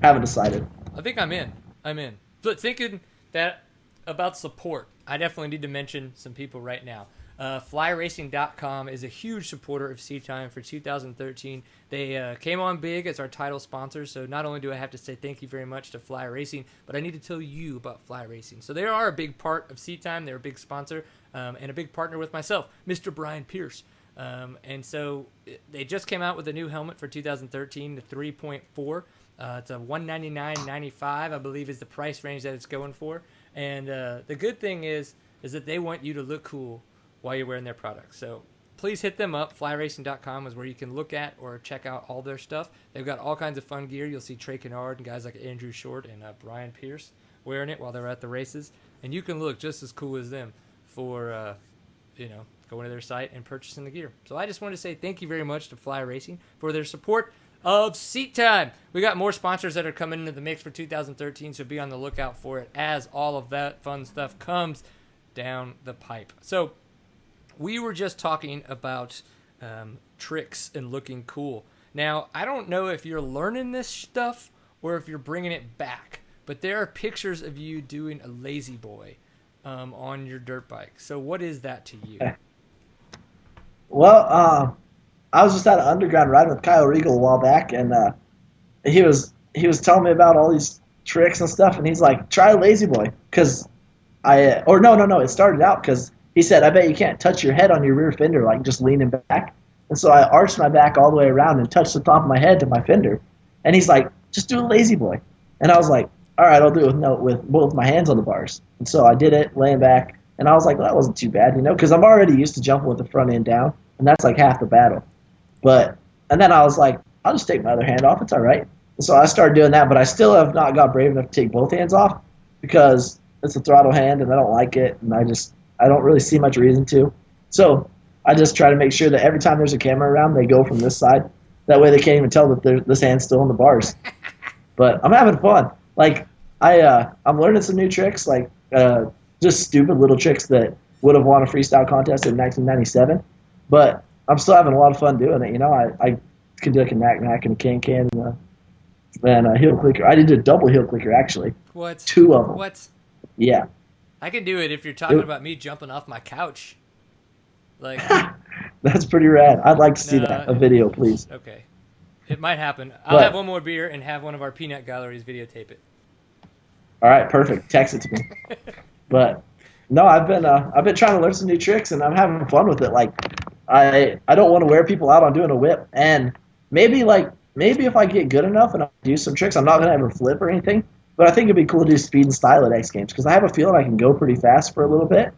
Haven't decided. I think I'm in. But thinking that about support, I definitely need to mention some people right now. FlyRacing.com is a huge supporter of Seat Time for 2013. They came on big as our title sponsor, so not only do I have to say thank you very much to Fly Racing, but I need to tell you about Fly Racing. So they are a big part of Seat Time. They're a big sponsor and a big partner with myself, Mr. Brian Pierce. And so they just came out with a new helmet for 2013, the 3.4. It's a $199.95, I believe, is the price range that it's going for. And the good thing is that they want you to look cool while you're wearing their products. So please hit them up. FlyRacing.com is where you can look at or check out all their stuff. They've got all kinds of fun gear. You'll see Trey Kennard and guys like Andrew Short and Brian Pierce wearing it while they're at the races. And you can look just as cool as them for, going to their site and purchasing the gear. So I just want to say thank you very much to Fly Racing for their support of Seat Time. We got more sponsors that are coming into the mix for 2013, so be on the lookout for it as all of that fun stuff comes down the pipe. So we were just talking about tricks and looking cool. Now, I don't know if you're learning this stuff or if you're bringing it back, but there are pictures of you doing a lazy boy on your dirt bike. So what is that to you? Well, I was just at an underground riding with Kyle Regal a while back, and he was telling me about all these tricks and stuff, and he's like, try a lazy boy, because it started out because he said, I bet you can't touch your head on your rear fender, like just leaning back. And so I arched my back all the way around and touched the top of my head to my fender. And he's like, just do a lazy boy. And I was like, all right, I'll do it with both my hands on the bars. And so I did it, laying back. And I was like, well, that wasn't too bad, because I'm already used to jumping with the front end down. And that's like half the battle. And then I was like, I'll just take my other hand off. It's all right. And so I started doing that, but I still have not got brave enough to take both hands off because it's a throttle hand and I don't like it. And I don't really see much reason to. So I just try to make sure that every time there's a camera around, they go from this side. That way they can't even tell that this hand's still on the bars. But I'm having fun. Like, I'm learning some new tricks, like just stupid little tricks that would have won a freestyle contest in 1997. But I'm still having a lot of fun doing it. I can do like a knack and a can and a heel clicker. I did a double heel clicker, actually. What? 2 of them. What? Yeah. I can do it if you're talking about me jumping off my couch. Like, that's pretty rad. I'd like to see that. A video, please. Okay. It might happen. I'll have one more beer and have one of our peanut galleries videotape it. All right, perfect. Text it to me. But no, I've been trying to learn some new tricks and I'm having fun with it. Like, I don't want to wear people out on doing a whip, and maybe if I get good enough and I do some tricks, I'm not gonna ever flip or anything. But I think it'd be cool to do speed and style at X Games because I have a feeling I can go pretty fast for a little bit,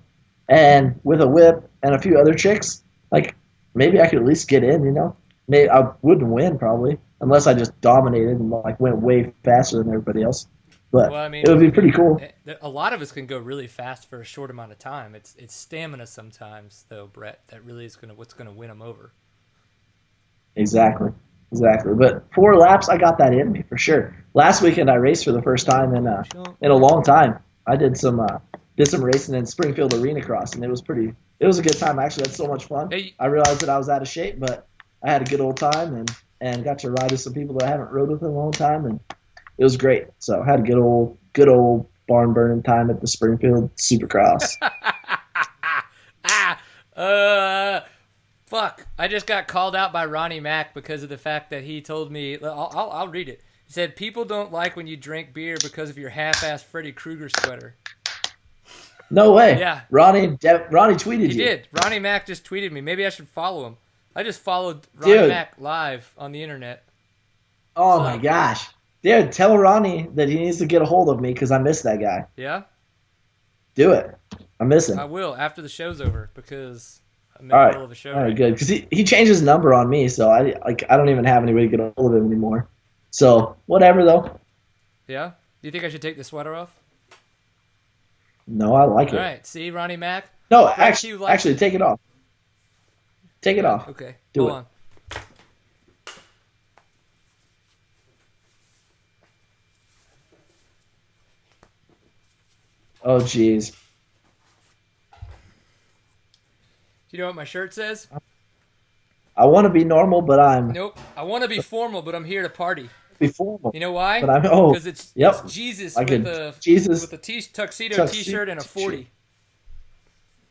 and with a whip and a few other tricks, like maybe I could at least get in. Maybe I wouldn't win probably unless I just dominated and like went way faster than everybody else. But it would be pretty cool. A lot of us can go really fast for a short amount of time. It's stamina sometimes, though, Brett, that really is what's going to win them over. Exactly. But 4 laps, I got that in me for sure. Last weekend, I raced for the first time in a long time. I did some racing in Springfield Arena Cross, and it was a good time. I actually had so much fun. I realized that I was out of shape, but I had a good old time, and got to ride with some people that I haven't rode with in a long time, and it was great. So I had a good old barn burning time at the Springfield Supercross. Fuck. I just got called out by Ronnie Mac because of the fact that he told me, I'll read it. He said, people don't like when you drink beer because of your half-assed Freddy Krueger sweater. No way. Yeah. Ronnie tweeted you. He did. Ronnie Mac just tweeted me. Maybe I should follow him. I just followed Ronnie Mac live on the internet. Oh, my gosh. Dude, tell Ronnie that he needs to get a hold of me because I miss that guy. Yeah? Do it. I miss him. I will after the show's over because I'm in the middle of a show. All right, good. Because he changed his number on me, so I don't even have any way to get a hold of him anymore. So, whatever, though. Yeah? Do you think I should take the sweater off? No, I like it. All right. See, Ronnie Mac? No, actually, take it off. Take it off. Okay. Hold on. Oh, jeez. Do you know what my shirt says? I want to be normal, but I'm... Nope. I want to be formal, but I'm here to party. Be formal. You know why? But because it's Jesus with a tuxedo T-shirt and a 40.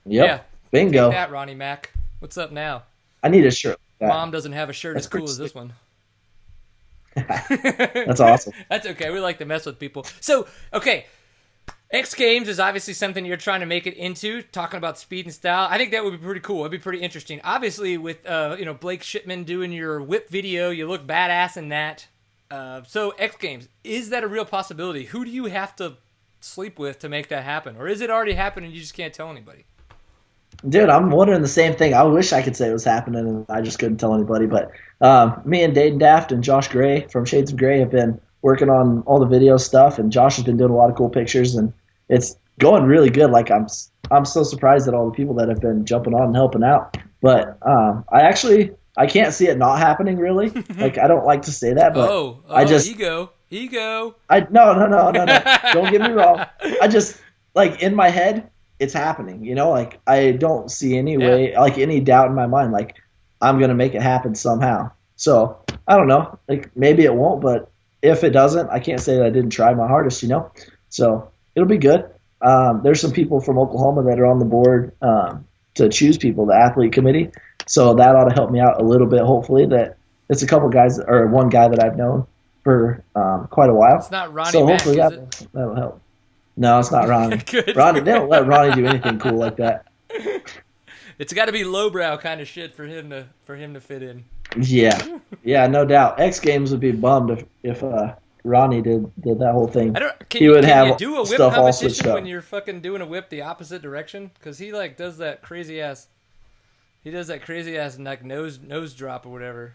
Yep. Yeah. Bingo. Take that, Ronnie Mac. What's up now? I need a shirt. Mom doesn't have a shirt as cool as this one. That's awesome. That's okay. We like to mess with people. So, okay. X Games is obviously something you're trying to make it into, talking about speed and style. I think that would be pretty cool. It'd be pretty interesting. Obviously, with Blake Shipman doing your whip video, you look badass in that. So, X Games, is that a real possibility? Who do you have to sleep with to make that happen? Or is it already happening and you just can't tell anybody? Dude, I'm wondering the same thing. I wish I could say it was happening and I just couldn't tell anybody. But me and Dayton Daft and Josh Gray from Shades of Gray have been working on all the video stuff, and Josh has been doing a lot of cool pictures, and it's going really good. Like I'm so surprised at all the people that have been jumping on and helping out. But I can't see it not happening really. Like I don't like to say that, but I just ego. No. Don't get me wrong. I just like in my head it's happening. Like I don't see any way, like any doubt in my mind. Like I'm gonna make it happen somehow. So I don't know. Like maybe it won't, but if it doesn't, I can't say that I didn't try my hardest. So it'll be good. There's some people from Oklahoma that are on the board to choose people, the athlete committee. So that ought to help me out a little bit. Hopefully, that it's a couple guys or one guy that I've known for quite a while. It's not Ronnie. So Mac, hopefully that'll help. No, it's not Ronnie. Ronnie, they don't let Ronnie do anything cool like that. It's got to be lowbrow kind of shit for him to fit in. Yeah, no doubt. X Games would be bummed if Ronnie did that whole thing. Can you do a whip competition when you're fucking doing a whip the opposite direction? Because he does that crazy ass. He does that crazy ass like nose drop or whatever.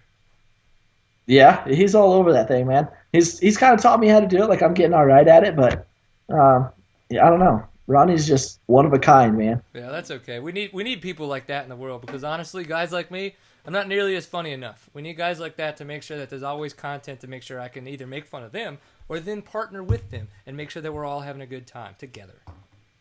Yeah, he's all over that thing, man. He's kind of taught me how to do it. Like I'm getting all right at it, but I don't know. Ronnie's just one of a kind, man. Yeah, that's okay. We need people like that in the world because honestly, guys like me, I'm not nearly as funny enough. We need guys like that to make sure that there's always content to make sure I can either make fun of them or then partner with them and make sure that we're all having a good time together.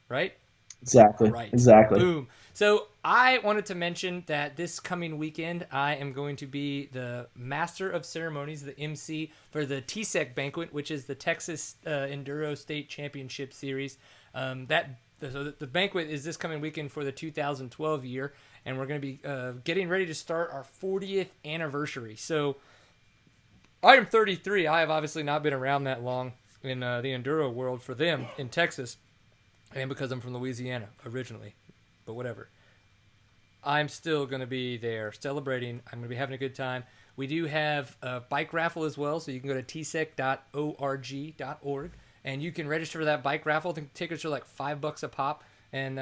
Right? Exactly. Right. Exactly. Boom. So I wanted to mention that this coming weekend, I am going to be the Master of Ceremonies, the MC for the TSEC banquet, which is the Texas Enduro State Championship Series. The banquet is this coming weekend for the 2012 year, and we're going to be getting ready to start our 40th anniversary. So I am 33. I have obviously not been around that long in the enduro world for them in Texas, and because I'm from Louisiana originally, but whatever. I'm still going to be there celebrating. I'm going to be having a good time. We do have a bike raffle as well, so you can go to tsec.org, and you can register for that bike raffle. I think tickets are like $5 a pop, and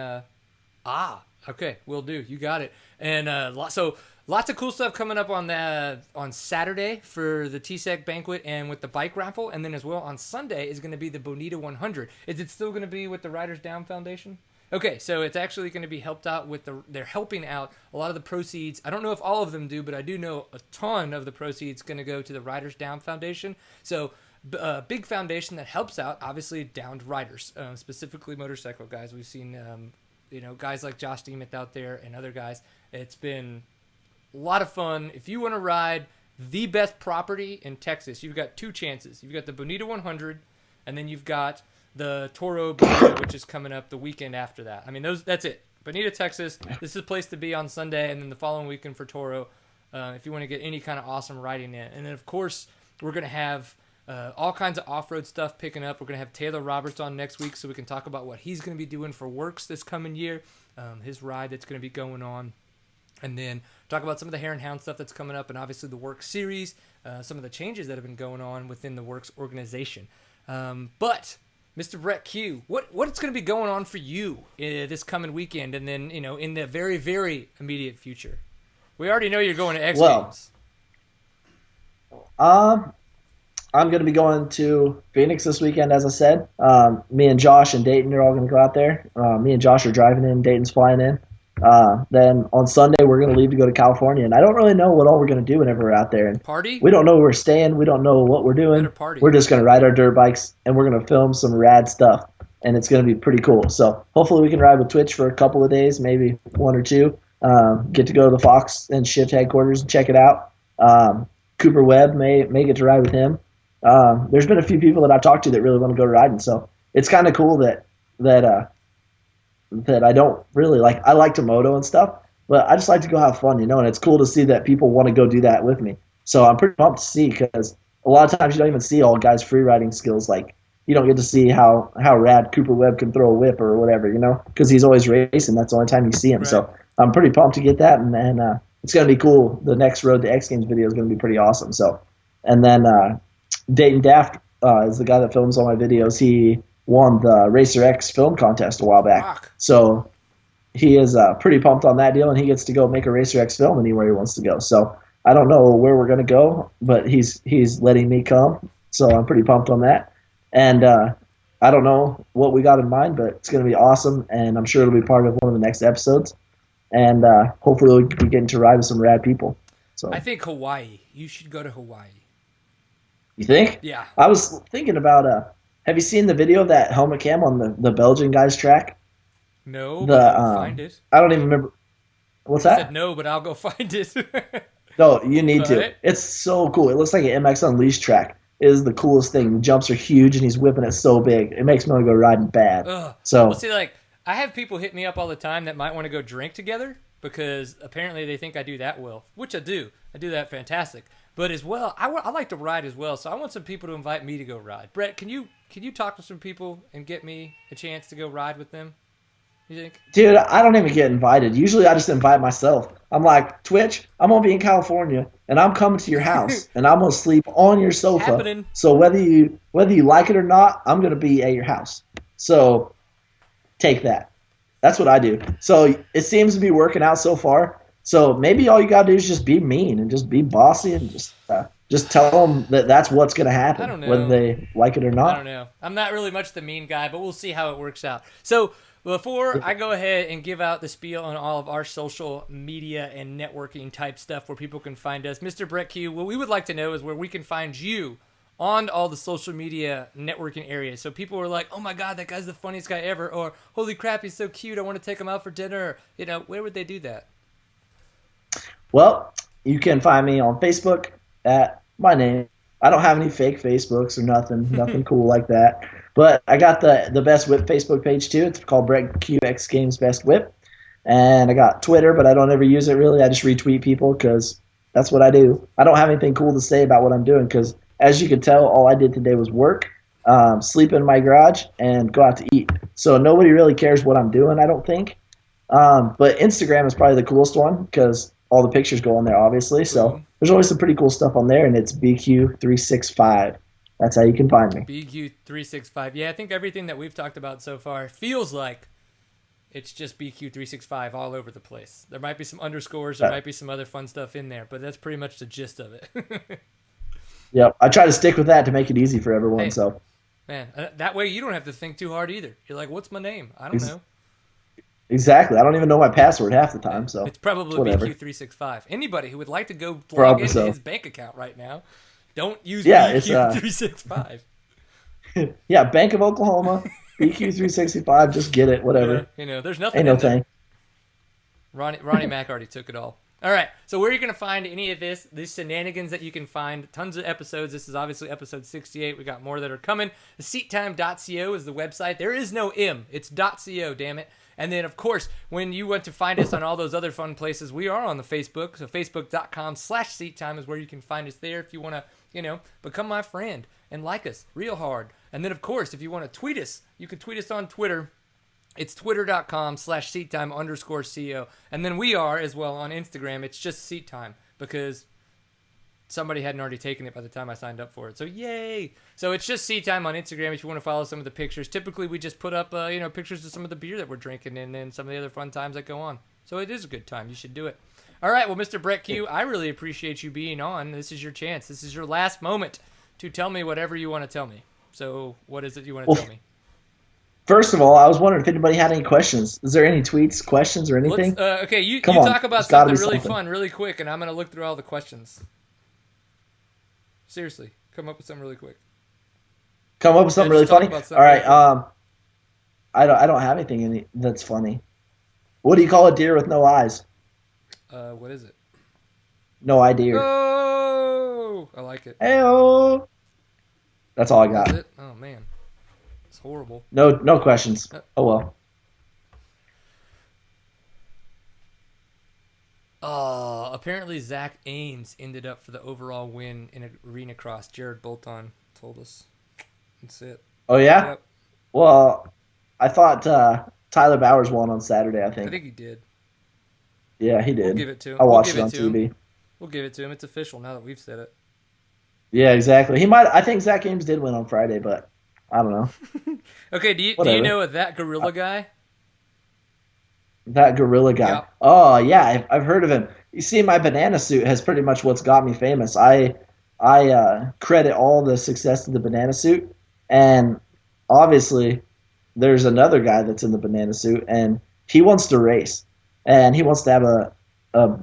okay, will do. You got it. And so lots of cool stuff coming up on Saturday for the TSEC banquet and with the bike raffle, and then as well on Sunday is going to be the Bonita 100. Is it still going to be with the Riders Down Foundation? Okay, so it's actually going to be helped out with they're helping out a lot of the proceeds. I don't know if all of them do, but I do know a ton of the proceeds going to go to the Riders Down Foundation. So a big foundation that helps out, obviously, downed riders, specifically motorcycle guys. We've seen, guys like Josh Demuth out there and other guys. It's been a lot of fun. If you want to ride the best property in Texas. You've got two chances. You've got the Bonita 100, and then you've got the Toro Bonita, which is coming up the weekend after that. I mean, that's it. Bonita, Texas, this is a place to be on Sunday, and then the following weekend for Toro, if you want to get any kind of awesome riding in. And then, of course, we're going to have all kinds of off-road stuff picking up. We're going to have Taylor Roberts on next week so we can talk about what he's going to be doing for Works this coming year, his ride that's going to be going on. And then talk about some of the Hare and Hound stuff that's coming up, and obviously the Works series, some of the changes that have been going on within the Works organization. But Mr. Brett Q, what's going to be going on for you this coming weekend, and then in the very, very immediate future? We already know you're going to X Games. I'm going to be going to Phoenix this weekend, as I said. Me and Josh and Dayton are all going to go out there. Me and Josh are driving in. Dayton's flying in. Then on Sunday, we're going to leave to go to California. And I don't really know what all we're going to do whenever we're out there. And party? We don't know where we're staying. We don't know what we're doing. We're just going to ride our dirt bikes, and we're going to film some rad stuff. And it's going to be pretty cool. So hopefully we can ride with Twitch for a couple of days, maybe one or two. Get to go to the Fox and Shift headquarters and check it out. Cooper Webb may get to ride with him. There's been a few people that I've talked to that really want to go riding, so it's kind of cool that I don't really like. I like to moto and stuff, but I just like to go have fun, and it's cool to see that people want to go do that with me. So I'm pretty pumped to see, because a lot of times you don't even see all guys' free riding skills. Like, you don't get to see how rad Cooper Webb can throw a whip or whatever, because he's always racing. That's the only time you see him. Right. So I'm pretty pumped to get that, and it's going to be cool. The next Road to X Games video is going to be pretty awesome. So, and then Dayton Daft is the guy that films all my videos. He won the Racer X film contest a while back. Rock. So he is pretty pumped on that deal, and he gets to go make a Racer X film anywhere he wants to go. So I don't know where we're going to go, but he's letting me come. So I'm pretty pumped on that. And I don't know what we got in mind, but it's going to be awesome, and I'm sure it'll be part of one of the next episodes. And hopefully we'll be getting to ride with some rad people. So I think Hawaii. You should go to Hawaii. You think? Yeah. I was thinking about have you seen the video of that helmet cam on the Belgian guy's track? No, but I'll find it. I don't even remember. What's that? I said no, but I'll go find it. No, you need to. It's so cool. It looks like an MX Unleashed track. It is the coolest thing. The jumps are huge, and he's whipping it so big. It makes me want to go riding bad. Ugh. So, well, see, I have people hit me up all the time that might want to go drink together, because apparently they think I do that well, which I do. I do that fantastic. But as well, I like to ride as well, so I want some people to invite me to go ride. Brett, can you talk to some people and get me a chance to go ride with them? You think? Dude, I don't even get invited. Usually I just invite myself. I'm like, Twitch, I'm going to be in California, and I'm coming to your house, and I'm going to sleep on your sofa. Happening. So whether you like it or not, I'm going to be at your house. So take that. That's what I do. So it seems to be working out so far. So maybe all you got to do is just be mean and just be bossy and just tell them that that's what's going to happen, I don't know. whether they like it or not. I don't know. I'm not really much the mean guy, but we'll see how it works out. So before I go ahead and give out the spiel on all of our social media and networking type stuff where people can find us, Mr. Brett Q, what we would like to know is where we can find you on all the social media networking areas. So people are like, oh my God, that guy's the funniest guy ever, or holy crap, he's so cute, I want to take him out for dinner. Where would they do that? Well, you can find me on Facebook at my name. I don't have any fake Facebooks or nothing cool like that. But I got the Best Whip Facebook page too. It's called Brett Q X Games Best Whip. And I got Twitter, but I don't ever use it really. I just retweet people because that's what I do. I don't have anything cool to say about what I'm doing because, as you can tell, all I did today was work, sleep in my garage, and go out to eat. So nobody really cares what I'm doing, I don't think. But Instagram is probably the coolest one because all the pictures go on there, obviously. So there's always some pretty cool stuff on there, and it's BQ365. That's how you can find me. BQ365. Yeah, I think everything that we've talked about so far feels like it's just BQ365 all over the place. There might be some underscores, there might be some other fun stuff in there, but that's pretty much the gist of it. Yep, I try to stick with that to make it easy for everyone. So, man, that way you don't have to think too hard either. You're like, what's my name? I don't know. Exactly. I don't even know my password half the time. So it's probably BQ365. Anybody who would like to go log into his bank account right now, don't use BQ365. Yeah, Bank of Oklahoma, BQ365. Just get it, whatever. Yeah, there's nothing. Ain't no thing. Ronnie Mac already took it all. All right, so where are you going to find any of these shenanigans that you can find? Tons of episodes. This is obviously episode 68. We got more that are coming. Seattime.co is the website. There is no M. It's .co, damn it. And then, of course, when you want to find us on all those other fun places, we are on the Facebook. So facebook.com/seattime is where you can find us there if you want to, become my friend and like us real hard. And then, of course, if you want to tweet us, you can tweet us on Twitter. It's twitter.com/seattime_co. And then we are as well on Instagram. It's just seattime because somebody hadn't already taken it by the time I signed up for it. So yay! So it's just seattime on Instagram if you want to follow some of the pictures. Typically we just put up pictures of some of the beer that we're drinking and then some of the other fun times that go on. So it is a good time. You should do it. All right, well, Mr. Brett Q, I really appreciate you being on. This is your chance. This is your last moment to tell me whatever you want to tell me. So what is it you want to tell me? First of all, I was wondering if anybody had any questions. Is there any tweets, questions, or anything? Okay, you talk about something really fun really quick, and I'm going to look through all the questions. Seriously, come up with something really quick. Come up with something really funny? All right, I don't have anything that's funny. What do you call a deer with no eyes? What is it? No idea. Oh, I like it. Hey-oh. That's all I got. That's it? Oh, man. It's horrible. No questions. Oh, well. Apparently Zach Ames ended up for the overall win in Arena Cross. Jared Bolton told us. That's it. Oh, yeah? Yep. Well, I thought Tyler Bowers won on Saturday, I think. I think he did. Yeah, he did. We'll give it to him. I watched it on TV. We'll give it to him. It's official now that we've said it. Yeah, exactly. I think Zach Ames did win on Friday, but I don't know. Okay, do you know that gorilla guy? That gorilla guy. Yeah. Oh, yeah, I've heard of him. You see, my banana suit has pretty much what's got me famous. I credit all the success to the banana suit, and obviously there's another guy that's in the banana suit, and he wants to race, and he wants to have a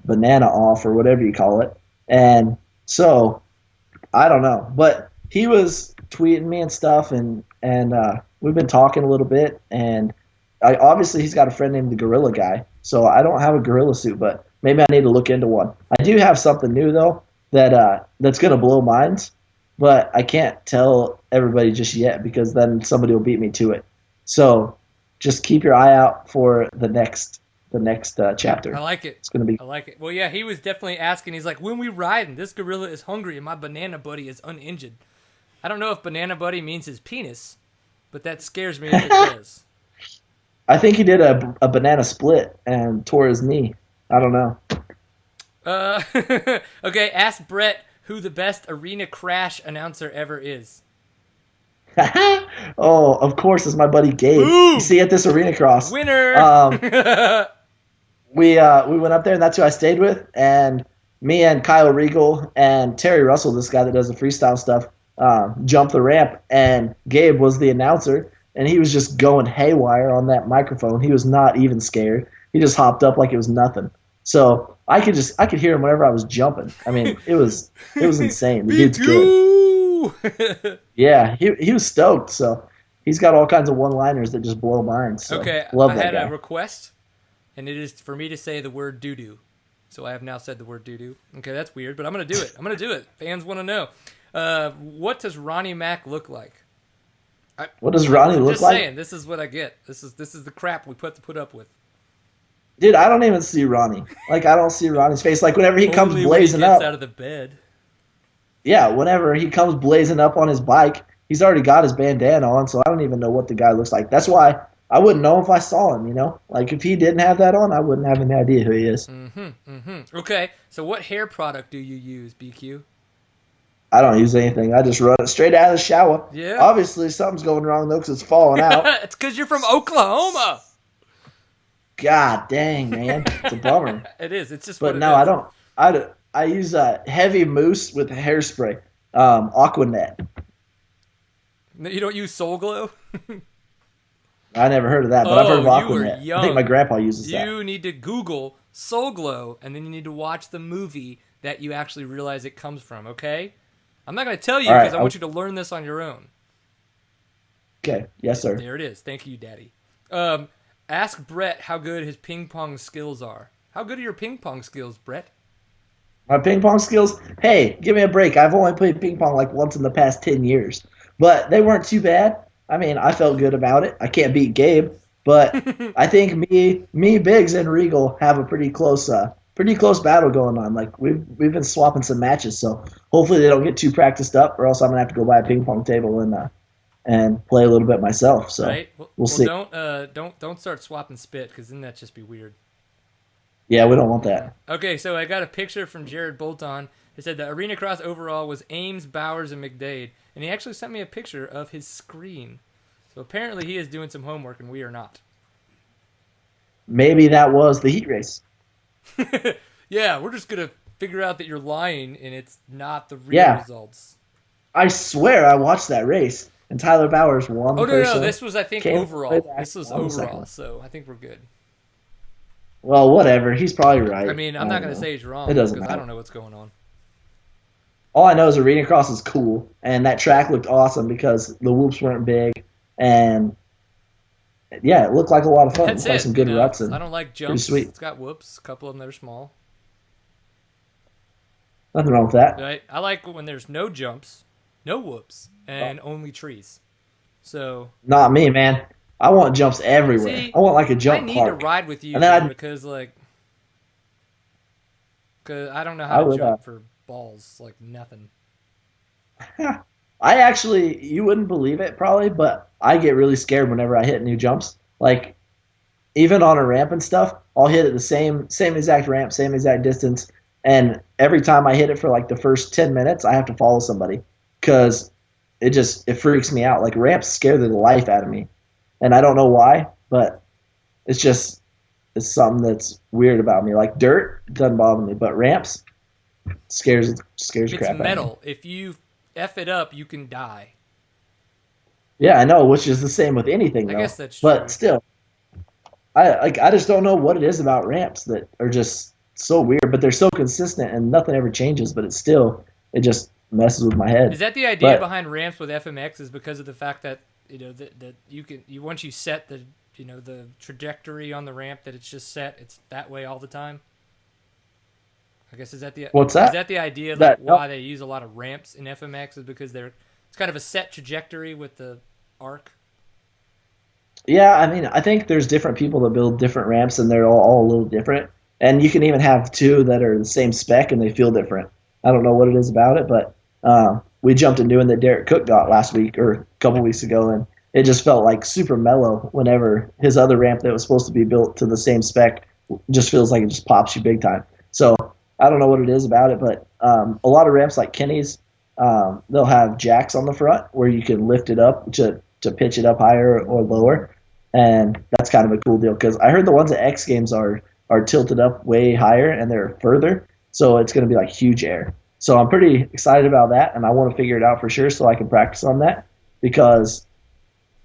banana off or whatever you call it. And so I don't know, but he was tweeting me and stuff, and we've been talking a little bit, and obviously he's got a friend named the Gorilla Guy, so I don't have a gorilla suit, but maybe I need to look into one. I do have something new though that's gonna blow minds, but I can't tell everybody just yet because then somebody will beat me to it. So just keep your eye out for the next chapter. I like it. It's gonna be. I like it. Well, yeah, he was definitely asking. He's like, when we riding, this gorilla is hungry and my banana buddy is uninjured. I don't know if banana buddy means his penis, but that scares me if it does. I think he did a banana split and tore his knee. I don't know. Okay, ask Brett who the best arena crash announcer ever is. Oh, of course, it's my buddy Gabe. Boom! You see, at this arena cross, winner. We went up there, and that's who I stayed with. And me and Kyle Regal and Terry Russell, this guy that does the freestyle stuff, jumped the ramp, and Gabe was the announcer, and he was just going haywire on that microphone. He was not even scared. He just hopped up like it was nothing. So I could hear him whenever I was jumping. I mean, it was insane. The dude's good. Yeah, he was stoked. So he's got all kinds of one-liners that just blow minds. So okay, love I that had guy. a request, and it is for me to say the word doo-doo. So I have now said the word doo-doo. Okay, that's weird, but I'm going to do it. Fans want to know. What does Ronnie Mac look like? What does Ronnie look like? Just saying, this is what I get. This is the crap we put up with. Dude, I don't even see Ronnie. Like, I don't see Ronnie's face. Like, whenever he comes blazing when he gets up out of the bed. Yeah, whenever he comes blazing up on his bike, he's already got his bandana on, so I don't even know what the guy looks like. That's why I wouldn't know if I saw him, you know? Like, if he didn't have that on, I wouldn't have any idea who he is. Okay, so what hair product do you use, BQ? I don't use anything. I just run it straight out of the shower. Yeah. Obviously, something's going wrong, though, because it's falling out. It's because you're from Oklahoma. God dang, man. It's a bummer. It is. It's just but what no, it is. I use heavy mousse with hairspray. Aquanet. You don't use Soul Glow? I never heard of that, but I've heard of Aquanet. Young. I think my grandpa uses that. You need to Google Soul Glow, and then you need to watch the movie that you actually realize it comes from, okay? I'm not going to tell you because I want you to learn this on your own. Okay. Yes, sir. There it is. Thank you, Daddy. Ask Brett how good his ping pong skills are. How good are your ping pong skills, Brett? My ping pong skills? Hey, give me a break. I've only played ping pong like once in the past 10 years. But they weren't too bad. I mean, I felt good about it. I can't beat Gabe. But I think me, Biggs, and Regal have a pretty close battle going on. Like we've been swapping some matches, so hopefully they don't get too practiced up, or else I'm gonna have to go buy a ping pong table and play a little bit myself. So right? we'll see. Don't start swapping spit, because then that'd just be weird. Yeah, we don't want that. Okay, so I got a picture from Jared Bolton. He said the Arena Cross overall was Ames, Bowers, and McDade, and he actually sent me a picture of his screen. So apparently he is doing some homework, and we are not. Maybe that was the heat race. Yeah, we're just going to figure out that you're lying, and it's not the real results. I swear I watched that race, and Tyler Bowers won. Oh, no, this was, I think, overall. This was overall, so I think we're good. Well, whatever. He's probably right. I mean, I'm not going to say he's wrong, it doesn't because matter. I don't know what's going on. All I know is Arena Cross is cool, and that track looked awesome because the whoops weren't big, and yeah, it looked like a lot of fun. That's like it. Some good ruts. And I don't like jumps. sweet. It's got whoops. A couple of them that are small. Nothing wrong with that. Right? I like when there's no jumps, no whoops, and only trees. So Not me, man. I want jumps everywhere. See, I want like a jump I need park. to ride with you And then because I don't know how to jump for balls, like nothing. I actually, you wouldn't believe it probably, but I get really scared whenever I hit new jumps. Like, even on a ramp and stuff, I'll hit it the same exact ramp, same exact distance, and every time I hit it for like the first 10 minutes, I have to follow somebody because it freaks me out. Like, ramps scare the life out of me, and I don't know why, but it's something that's weird about me. Like, dirt doesn't bother me, but ramps scares the crap out of me. It's metal. If you F it up, you can die. Yeah, I know, which is the same with anything, though. I guess that's true. But still, I just don't know what it is about ramps that are just so weird, but they're so consistent and nothing ever changes, but it just messes with my head. Is that the idea behind ramps with FMX, is because of the fact that, that you once you set the trajectory on the ramp, that it's just set, it's that way all the time? I guess is that the What's that? Is that the idea why they use a lot of ramps in FMX, is because it's kind of a set trajectory with the arc? Yeah, I mean, I think there's different people that build different ramps, and they're all a little different. And you can even have two that are the same spec, and they feel different. I don't know what it is about it, but we jumped into one that Derek Cook got last week or a couple weeks ago, and it just felt like super mellow whenever his other ramp that was supposed to be built to the same spec just feels like it just pops you big time. So I don't know what it is about it, but a lot of ramps like Kenny's, they'll have jacks on the front where you can lift it up to pitch it up higher or lower, and that's kind of a cool deal because I heard the ones at X Games are tilted up way higher and they're further, so it's going to be like huge air. So I'm pretty excited about that, and I want to figure it out for sure so I can practice on that because,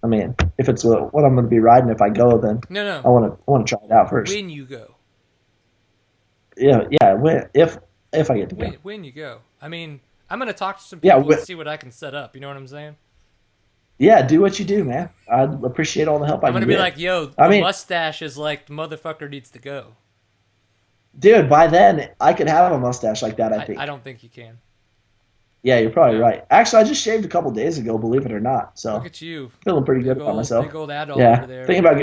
I mean, if it's what I'm going to be riding if I go, then No. I want to try it out first. When you go. Yeah. If I get to go. When you go. I mean, I'm going to talk to some people and see what I can set up. You know what I'm saying? Yeah, do what you do, man. I'd appreciate all the help I can get. I'm going to be like, yo, the mustache is like, the motherfucker needs to go. Dude, by then, I could have a mustache like that, I think. I don't think you can. Yeah, you're probably right. Actually, I just shaved a couple days ago, believe it or not. So look at you. Feeling pretty good about myself. Big old adult over there. Thinking about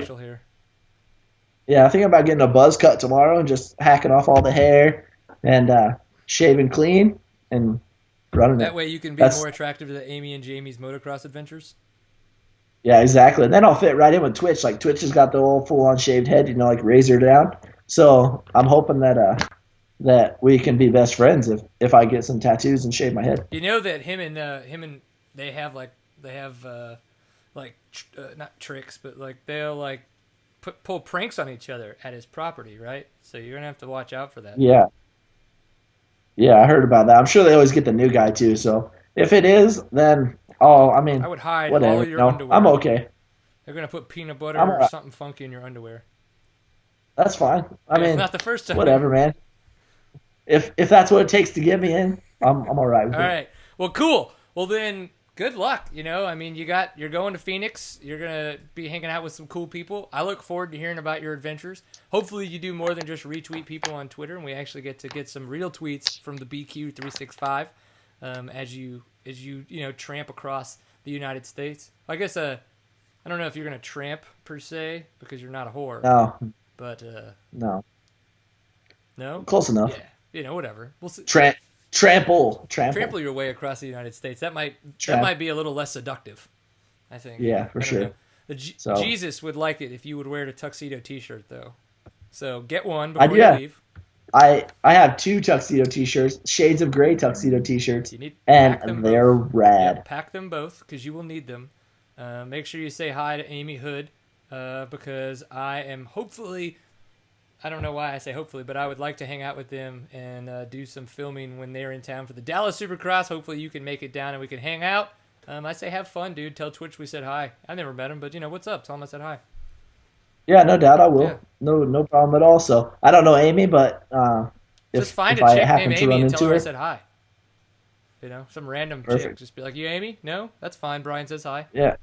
thinking about getting a buzz cut tomorrow and just hacking off all the hair and shaving clean and running that way you can be more attractive to the Amy and Jamie's motocross adventures. Yeah, exactly. And then I'll fit right in with Twitch. Like, Twitch has got the old full-on shaved head, like razor down. So I'm hoping that we can be best friends if I get some tattoos and shave my head. You know that him and they have not tricks, but like they'll like pull pranks on each other at his property, right? So you're gonna have to watch out for that. Yeah, I heard about that. I'm sure they always get the new guy too. So if it is, then I would hide whatever. all your underwear. I'm okay. They're gonna put peanut butter or something funky in your underwear. That's fine. I mean, it's not the first time. Whatever, man. If that's what it takes to get me in, I'm all right with it. All right. Well, cool. Well, then good luck. I mean, you're going to Phoenix. You're gonna be hanging out with some cool people. I look forward to hearing about your adventures. Hopefully, you do more than just retweet people on Twitter, and we actually get to get some real tweets from the BQ365 as you tramp across the United States. I guess I don't know if you're gonna tramp per se because you're not a whore. No, but no, close enough. Yeah, whatever. We'll see. Trample your way across the United States. That might be a little less seductive, I think. Yeah, for sure. Jesus would like it if you would wear a tuxedo T-shirt, though. So get one before you leave. I have 2 tuxedo T-shirts, shades of gray tuxedo T-shirts, and they're rad. Yeah, pack them both because you will need them. Make sure you say hi to Amy Hood because I am hopefully. I don't know why I say hopefully, but I would like to hang out with them and do some filming when they're in town for the Dallas Supercross. Hopefully you can make it down and we can hang out. I say have fun, dude. Tell Twitch we said hi. I never met him, but what's up? Tell him I said hi. Yeah, no doubt I will. Yeah. No problem at all. So I don't know Amy, but just find a chick named Amy and tell her I said hi. Some random chick. Just be like, you Amy? No? That's fine. Brian says hi. Yeah.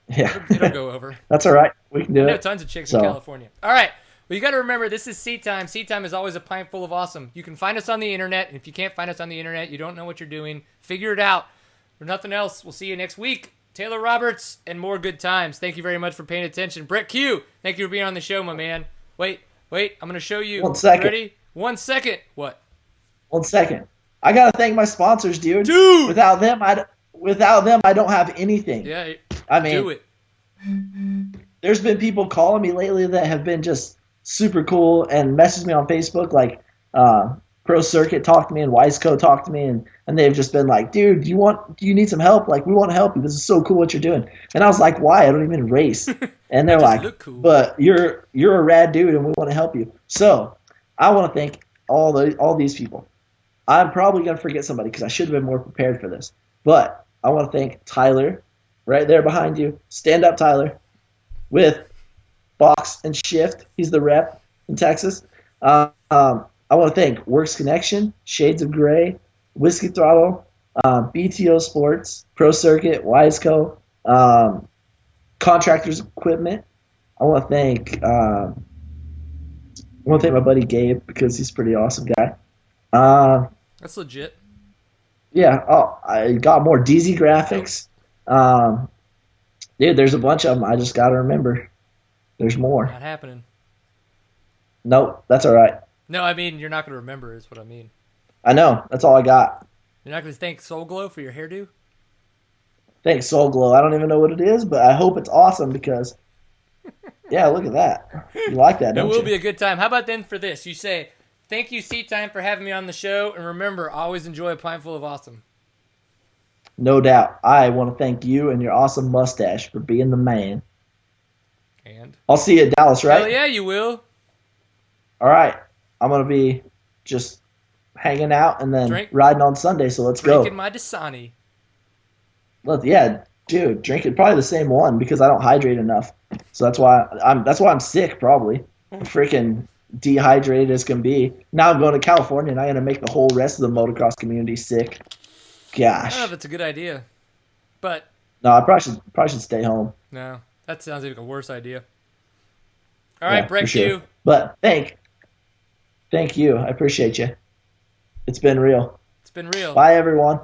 It'll go over. That's all right. We can do it. I know tons of chicks in California. All right. Well, you got to remember, this is Seat Time. Seat Time is always a pint full of awesome. You can find us on the internet, and if you can't find us on the internet, you don't know what you're doing, figure it out. For nothing else, we'll see you next week. Taylor Roberts and more good times. Thank you very much for paying attention. Brett Q, thank you for being on the show, my man. Wait, I'm going to show you. 1 second. Ready? 1 second. What? 1 second. I got to thank my sponsors, dude. Without them, I don't have anything. Yeah, I mean, do it. There's been people calling me lately that have been just super cool and message me on Facebook, like Pro Circuit talked to me and Wiseco talked to me, and they've just been like, dude, do you need some help? Like, we want to help you. This is so cool what you're doing. And I was like, why? I don't even race. And they're like, cool. But you're a rad dude and we want to help you. So I want to thank all these people. I'm probably going to forget somebody because I should have been more prepared for this. But I want to thank Tyler right there behind you. Stand up, Tyler, with Box and Shift. He's the rep in Texas. I want to thank Works Connection, Shades of Gray, Whiskey Throttle, BTO Sports, Pro Circuit, Wiseco, Contractors Equipment. I want to thank my buddy Gabe because he's a pretty awesome guy. That's legit. Yeah. Oh, I got more DZ Graphics. Dude, there's a bunch of them. I just got to remember. There's more. Not happening. Nope, that's all right. No, I mean, you're not going to remember is what I mean. I know. That's all I got. You're not going to thank Soul Glow for your hairdo? Thanks, Soul Glow. I don't even know what it is, but I hope it's awesome because, yeah, look at that. You like that, don't you? It will be a good time. How about then for this? You say, thank you, Seat Time, for having me on the show, and remember, always enjoy a pint full of awesome. No doubt. I want to thank you and your awesome mustache for being the man. And? I'll see you at Dallas, right? Hell yeah, you will. All right. I'm going to be just hanging out and then riding on Sunday, so let's go. Drinking my Dasani. Yeah, dude, drinking probably the same one because I don't hydrate enough. So that's why I'm sick probably. Freaking dehydrated as can be. Now I'm going to California and I'm going to make the whole rest of the motocross community sick. Gosh. I don't know if it's a good idea. But no, I probably should stay home. No, that sounds like a worse idea. All right, Brett Q. Sure. But thank you. I appreciate you. It's been real. It's been real. Bye, everyone.